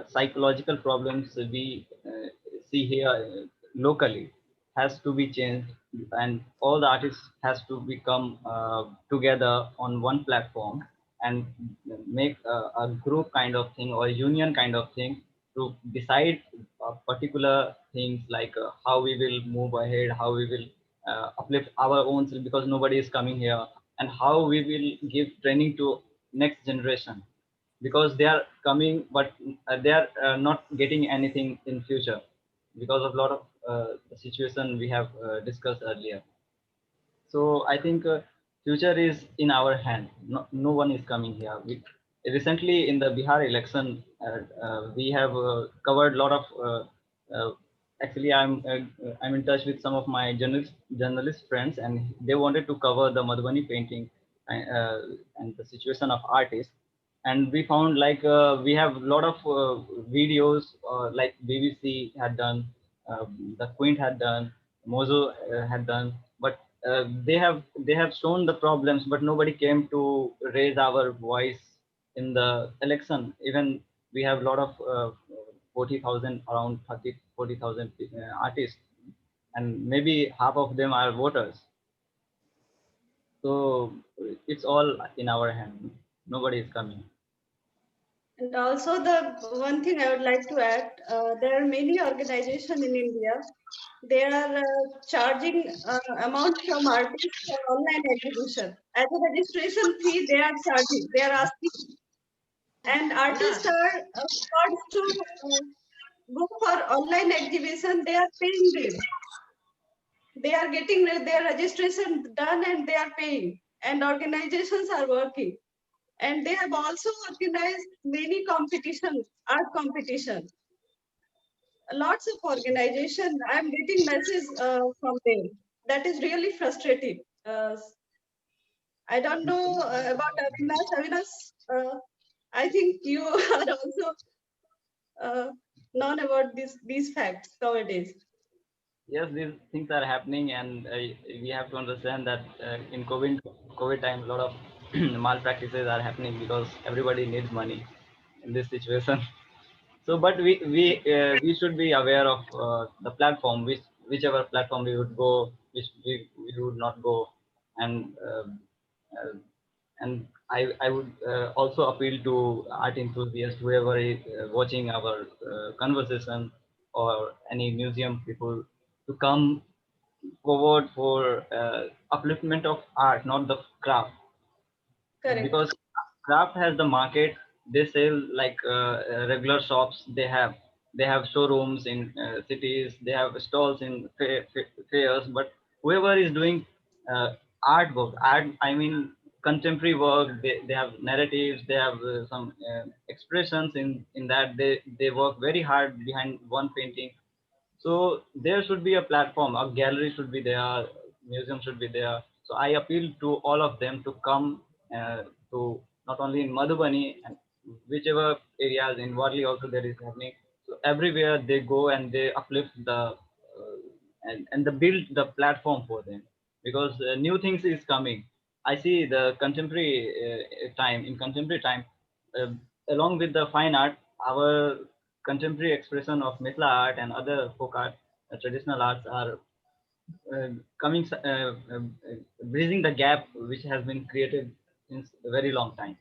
psychological problems we see here locally has to be changed, and all the artists has to become together on one platform and make a group kind of thing or a union kind of thing to decide particular things like how we will move ahead, how we will uplift our own self because nobody is coming here, and how we will give training to next generation because they are coming but they are not getting anything in future because of a lot of the situation we have discussed earlier. So I think future is in our hand. No one is coming here. Recently in the Bihar election, we have covered a lot of. Actually, I'm in touch with some of my journalist friends, and they wanted to cover the Madhubani painting and the situation of artists. And we found like we have a lot of videos like BBC had done, the Quint had done, Mozo had done, but they have shown the problems, but nobody came to raise our voice in the election. Even we have a lot of 40,000, around 30, 40,000 artists, and maybe half of them are voters. So it's all in our hand. Nobody is coming.
And also the one thing I would like to add, there are many organizations in India. They are charging amount from artists for online exhibition. As a registration fee, they are charging. They are asking, and artists are forced to go for online exhibition. They are paying them. they are getting their registration done and they are paying, and organizations are working. And they have also organized many competitions, art competition. Lots of organization. I'm getting messages from them. That is really frustrating. I don't know about Avinash. Avinash, I think you are also known about these facts nowadays.
Yes, these things are happening, and we have to understand that in COVID time, a lot of malpractices are happening because everybody needs money in this situation. So, but we should be aware of the platform, whichever platform we would go, which we would not go, and uh, and I would also appeal to art enthusiasts, whoever is watching our conversation, or any museum people, to come forward for upliftment of art, not the craft,
Correct.
because craft has the market. They sell like regular shops. They have showrooms in cities. They have stalls in fairs. But whoever is doing uh, art, I mean contemporary work, they have narratives. They have some expressions in that. They work very hard behind one painting. So there should be a platform, a gallery should be there, museum should be there. So I appeal to all of them to come to not only in Madhubani and whichever areas in Worli also there is happening. So everywhere they go and they uplift and they build the platform for them, because new things is coming. I see the contemporary time, uh, along with the fine art, our contemporary expression of Mithila art and other folk art, traditional arts are coming, bridging the gap which has been created since a very long time.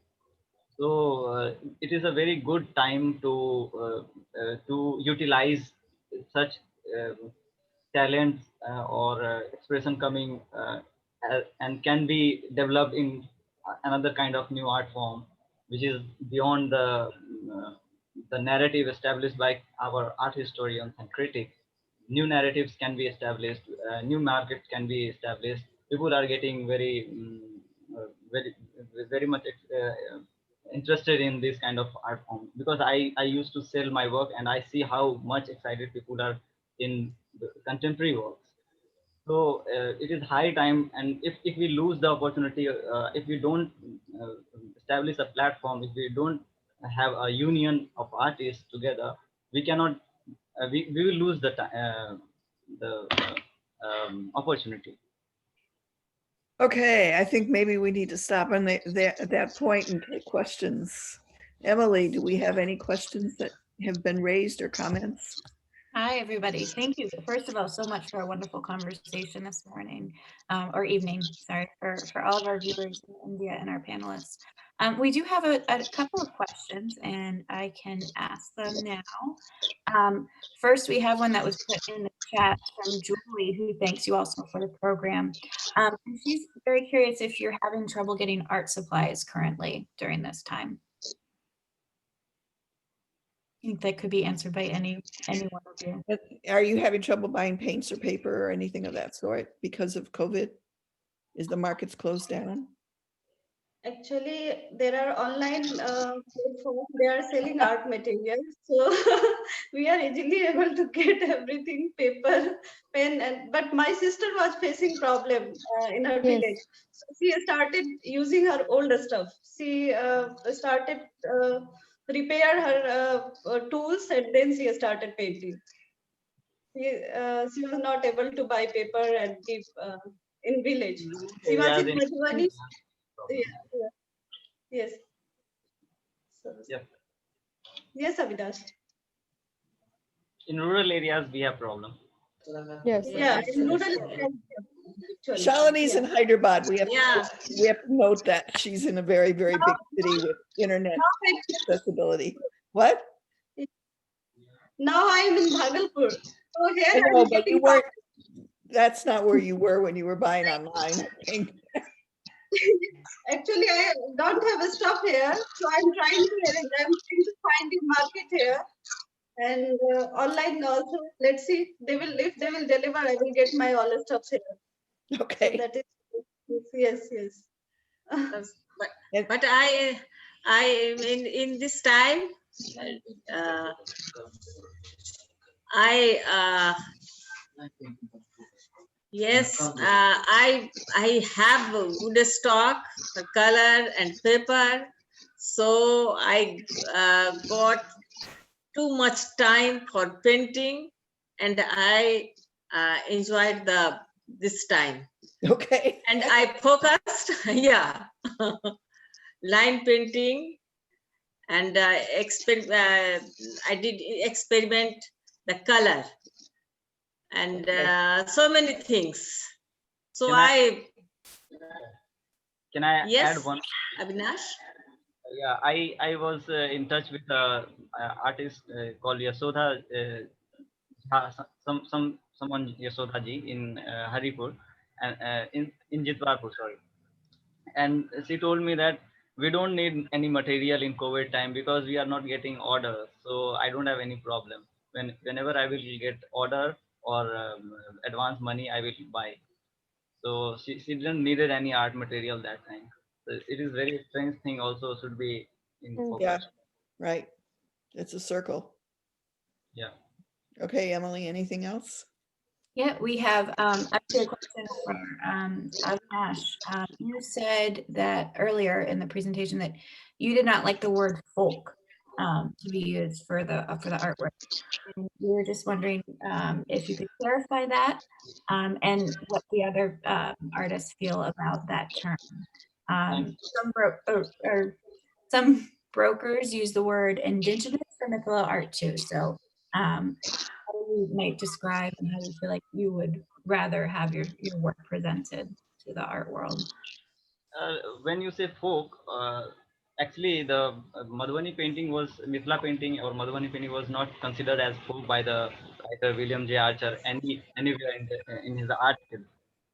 So it is a very good time to utilize such uh, talents or expression coming and can be developed in another kind of new art form, which is beyond uh, the narrative established by our art historians and critics. New narratives can be established, new markets can be established. People are getting very much interested in this kind of art form, because I used to sell my work and I see how much excited people are in the contemporary works. So it is high time, and if we lose the opportunity, if we don't uh, establish a platform, if we don't have a union of artists together, we cannot, we will lose the opportunity.
Okay, I think maybe we need to stop on at that point and take questions. Emily, do we have any questions that have been raised or comments?
Hi, everybody. Thank you, first of all, so much for a wonderful conversation this morning, or evening, sorry, for all of our viewers in India and our panelists. We do have a couple of questions, and I can ask them now. First, we have one that was put in the chat from Julie, who thanks you also for the program. And she's very curious if you're having trouble getting art supplies currently during this time. I think that could be answered by any one of you.
Are you having trouble buying paints or paper or anything of that sort because of COVID? Is the markets closed down?
Actually, there are online platforms, they are selling art materials. So we are easily able to get everything, paper, pen, and but my sister was facing problem in her
Yes.
village. So she started using her old stuff. She started repair her tools, and then she started painting. She was not able to buy paper and give in village. She was
Areas
in
in
Madhubani. Yeah, yeah. Yes. So,
Yes,
yes, Avinash.
in rural areas we have problem.
Yes.
Yeah, in rural areas, actually.
Shalinee's
Yeah.
in Hyderabad. We have
Yeah.
to note that she's in a very, very big city with internet
Now,
accessibility. What?
now I am in Bhagalpur. So here
I
I'm
know, but you
getting
weren't, that's not where you were when you were buying online, I think.
actually I don't have a stuff here, so I'm trying to find the market here. And online also, let's see, they will, if they will deliver, I will get my all the stuffs here. So
Okay.
that is, yes, yes.
But,
And-
but I in this time, uh, I yes, I have a good stock for color and paper, so I got too much time for painting, and I enjoyed this time,
Okay.
and I focused, yeah, line painting, and I did experiment the color and
Okay.
so many things. So
Can I add
yes,
one?
Avinash.
Yeah, I was in touch with a artist called Yasodha, someone Yasodha ji in Haripur, and in Jitwarpur, sorry. And she told me that we don't need any material in COVID time because we are not getting orders. So I don't have any problem. Whenever I will get order or advance money, I will buy. So she didn't needed any art material that time. So it is very strange thing also should be in
Mm.
Yeah,
focus.
right. It's a circle.
Yeah.
Okay, Emily, anything else?
Yeah, we have actually a question for Avinash. You said that earlier in the presentation that you did not like the word folk to be used for the artwork. And we were just wondering if you could clarify that and what the other artists feel about that term. Some brokers use the word indigenous for Mithila art too. So how you might describe and how you feel like you would rather have your work presented to the art world.
When you say folk, actually the Madhubani painting was Mithila painting or Madhubani painting was not considered as folk by the writer William J. Archer anywhere in his art field,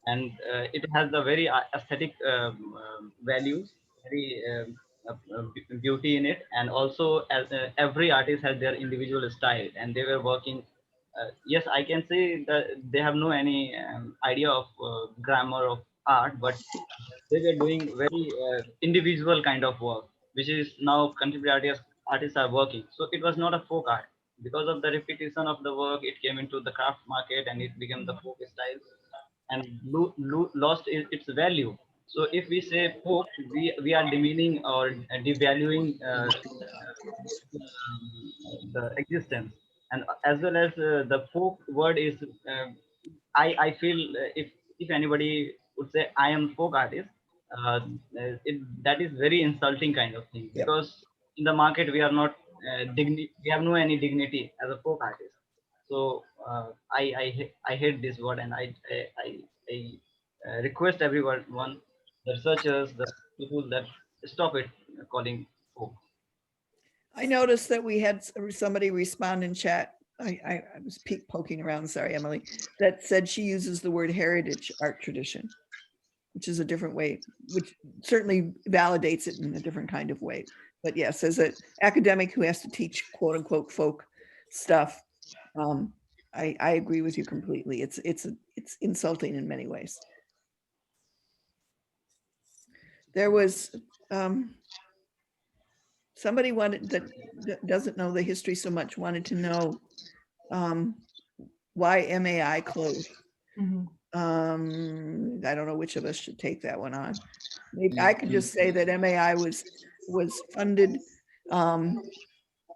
and it has the very aesthetic values, very beauty in it, and also as every artist has their individual style, and they were working. Yes, I can say that they have no any idea of grammar of art, but they were doing very individual kind of work, which is now contemporary artists are working. So it was not a folk art. Because of the repetition of the work, it came into the craft market and it became the folk style and lost its value. So if we say folk, we are demeaning or devaluing the existence, and as well as the folk word is I feel if anybody would say I am folk artist, that is very insulting kind of thing,
Yep.
because in the market we are not we have no any dignity as a folk artist. So I hate this word, and I request everyone, the researchers, the people, that stop it calling folk.
I noticed that we had somebody respond in chat. I was poking around, sorry, Emily, that said she uses the word heritage art tradition, which is a different way, which certainly validates it in a different kind of way. But yes, as an academic who has to teach quote unquote folk stuff, I agree with you completely. It's insulting in many ways. There was somebody wanted that doesn't know the history so much, wanted to know why MAI closed. I don't know which of us should take that one on. Maybe I could just say that MAI was funded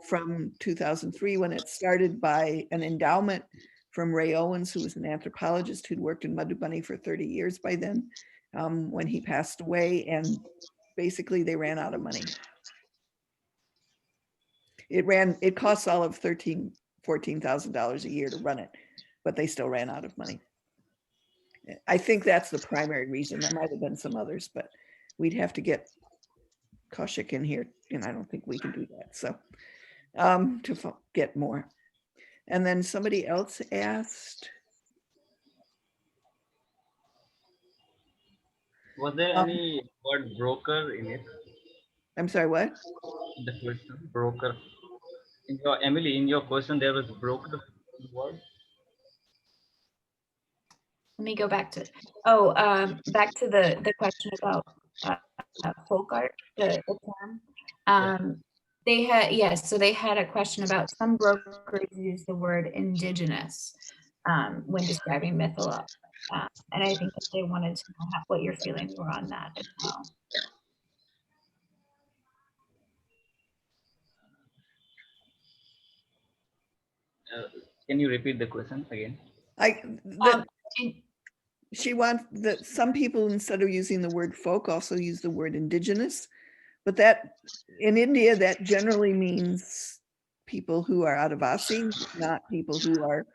from 2003 when it started by an endowment from Ray Owens, who was an anthropologist who'd worked in Madhubani for 30 years by then, when he passed away, and basically they ran out of money. It costs all of $14,000 a year to run it, but they still ran out of money. I think that's the primary reason. There might have been some others, but we'd have to get Kaushik in here, and I don't think we can do that. So to get more. And then somebody else asked.
Was there any word broker in it?
I'm sorry, what?
The question broker. In your Emily, in your question, there was broken word.
Let me go back to, back to the question about folk art, the term. They had, yes, so they had a question about some brokers use the word indigenous when describing Mithila. And I think that they wanted to know what your feelings were on that as well.
Can you repeat the question again?
She wants that some people, instead of using the word folk, also use the word indigenous, but that in India, that generally means people who are Adivasi, not people who are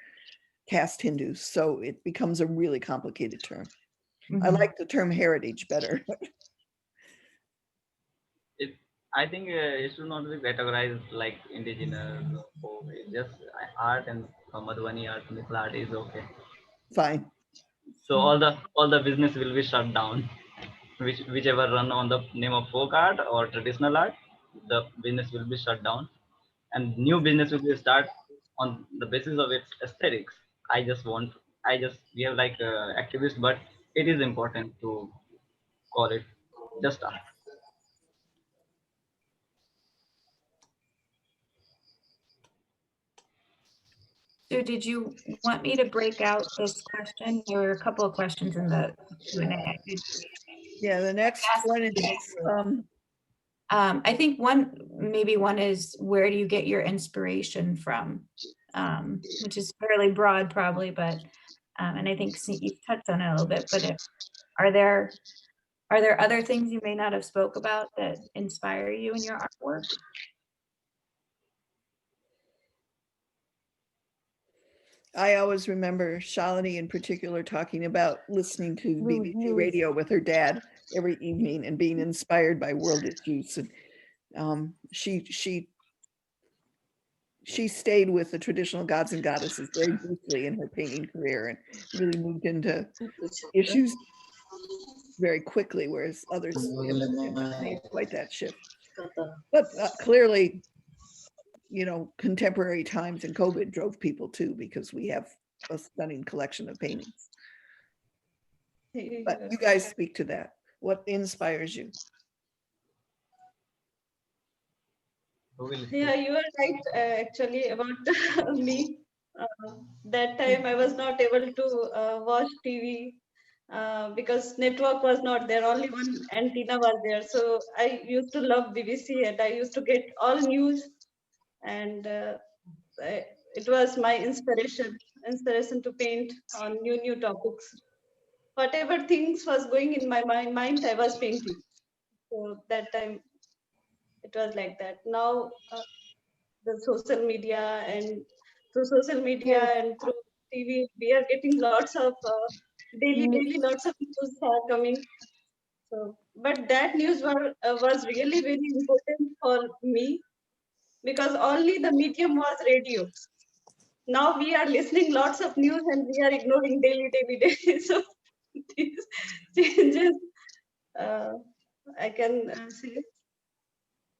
caste Hindus. So it becomes a really complicated term. I like the term heritage better.
I think it should not be categorized like indigenous or just art, and Madhubani art, Mithila art is okay.
Fine.
So all the business will be shut down. Whichever run on the name of folk art or traditional art, the business will be shut down, and new business will be start on the basis of its aesthetics. We have like activists, but it is important to call it just art.
So did you want me to break out this question? There were a couple of questions in the Q&A.
Yeah, the next one is,
I think maybe one is, where do you get your inspiration from? Which is fairly broad probably, but, and I think you've touched on it a little bit, but are there other things you may not have spoke about that inspire you in your artwork?
I always remember Shalinee in particular talking about listening to BBC radio with her dad every evening and being inspired by world issues. And she stayed with the traditional gods and goddesses very deeply in her painting career and really moved into issues very quickly, whereas others haven't made quite that shift. But clearly, you know, contemporary times and COVID drove people too, because we have a stunning collection of paintings. But you guys speak to that. What inspires you?
Yeah, you are right, actually, about me. That time I was not able to watch TV because network was not there. Only one antenna was there. So I used to love BBC and I used to get all news, and it was my inspiration to paint on new topics. Whatever things was going in my mind, I was painting. So that time it was like that. Now the social media, and through social media and through TV, we are getting lots of daily lots of news are coming. So, but that news was really very important for me, because only the medium was radio. Now we are listening lots of news and we are ignoring daily. So these changes, I can say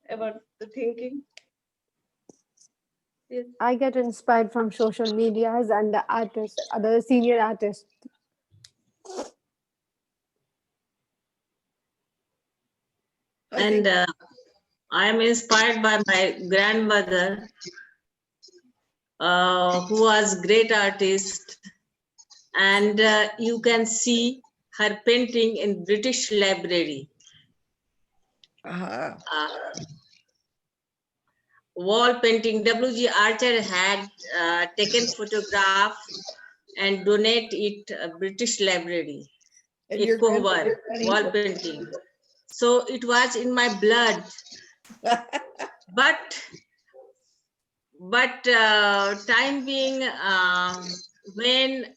about the thinking. Yes.
I get inspired from social medias and the artists, other senior artists.
And I am inspired by my grandmother, who was great artist, and you can see her painting in British Library. Wall painting. W.G. Archer had taken photograph and donate it British Library. It cover wall painting. So it was in my blood. But time being, when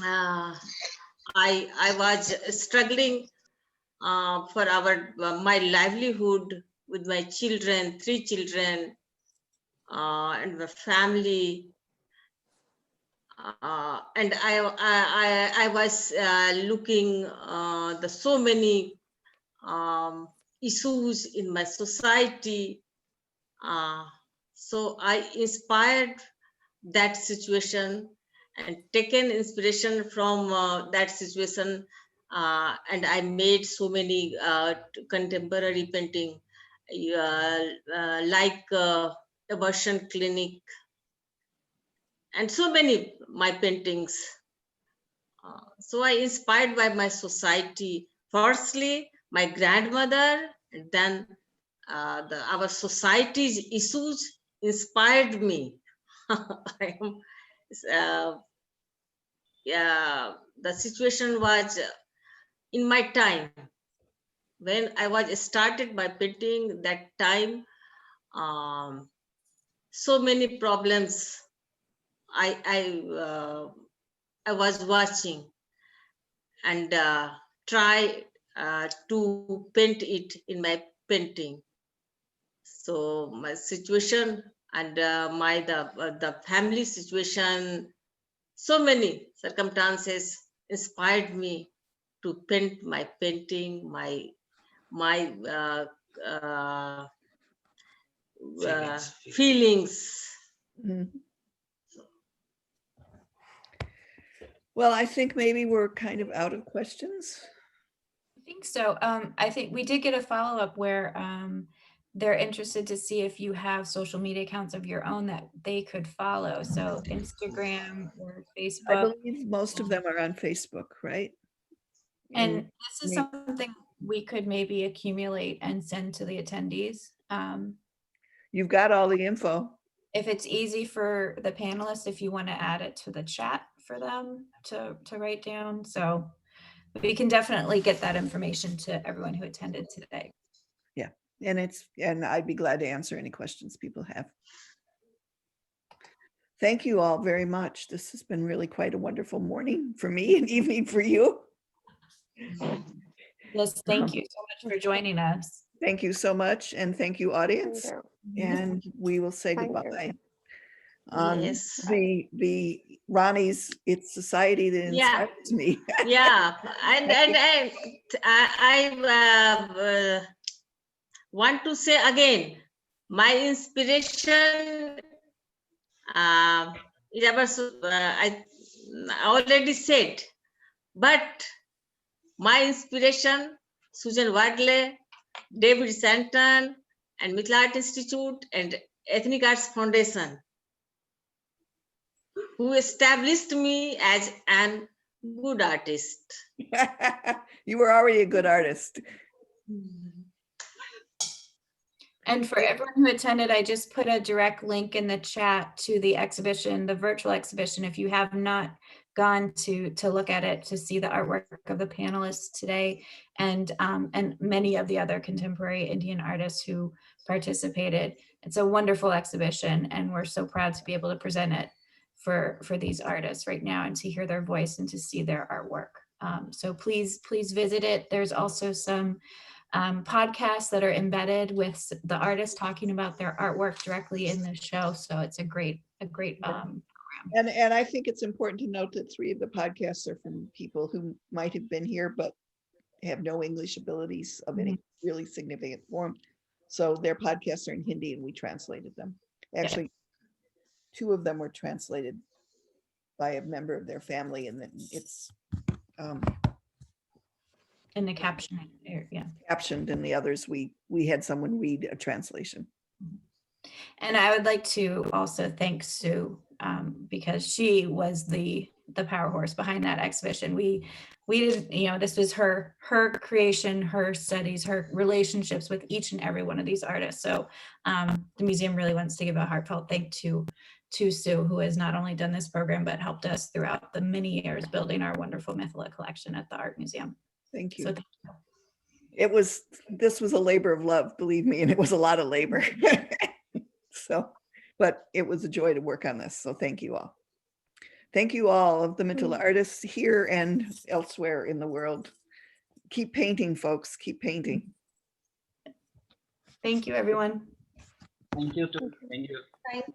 I was struggling for my livelihood with my children, 3 children, and my family, and I was looking the so many issues in my society. So I inspired that situation and taken inspiration from that situation, and I made so many contemporary painting, like abortion clinic, and so many my paintings. So I inspired by my society. Firstly, my grandmother, and then our society's issues inspired me. I am, uh, yeah, the situation was in my time when I was started by painting. That time, um, so many problems I I I was watching and try to paint it in my painting. So my situation and the family situation, so many circumstances inspired me to paint my painting, my uh, feelings.
Mhm. Well, I think maybe we're kind of out of questions.
I think so. I think we did get a follow-up where they're interested to see if you have social media accounts of your own that they could follow. So Instagram or
I
Facebook.
believe most of them are on Facebook, right?
And this is
may-
something we could maybe accumulate and send to the attendees.
You've got all the info.
If it's easy for the panelists, if you want to add it to the chat for them to write down. So we can definitely get that information to everyone who attended today.
Yeah, and I'd be glad to answer any questions people have. Thank you all very much. This has been really quite a wonderful morning for me and evening for you.
Yes, thank you so much for joining us.
Thank you so much, and thank you, audience.
Thank
And we will say
Thank you.
goodbye.
Yes.
The Rani's It's Society that
Yeah.
inspires me.
Yeah, and I want to say again, my inspiration is I already said, but my inspiration, Susan Wadley, David Santon, and Mithila Art Institute and Ethnic Arts Foundation, who established me as an good artist.
You were already a good artist.
And for everyone who attended, I just put a direct link in the chat to the exhibition, the virtual exhibition. If you have not gone to look at it, to see the artwork of the panelists today and many of the other contemporary Indian artists who participated. It's a wonderful exhibition, and we're so proud to be able to present it for these artists right now and to hear their voice and to see their artwork. So please visit it. There's also some podcasts that are embedded with the artists talking about their artwork directly in the show. So it's a great program.
And I think it's important to note that 3 of the podcasts are from people who might have been here, but have no English abilities of any really significant form. So their podcasts are in Hindi and we translated them. Actually, 2 of them were translated by a member of their family, and then it's
In the caption, yeah.
captioned, and the others we had someone read a translation.
And I would like to also thank Sue because she was the power horse behind that exhibition. We did, this was her creation, her studies, her relationships with each and every one of these artists. So the museum really wants to give a heartfelt thank to Sue, who has not only done this program, but helped us throughout the many years building our wonderful Mithila collection at the Art Museum.
Thank you.
So thank you.
This was a labor of love, believe me, and it was a lot of labor. So, but it was a joy to work on this. So thank you all. Thank you all of the Mithila artists here and elsewhere in the world. Keep painting, folks. Keep painting.
Thank you, everyone.
Thank you too. Thank you.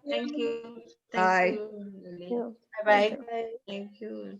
Thank you.
Bye.
Thank you.
Yeah.
Bye-bye.
Bye.
Thank you.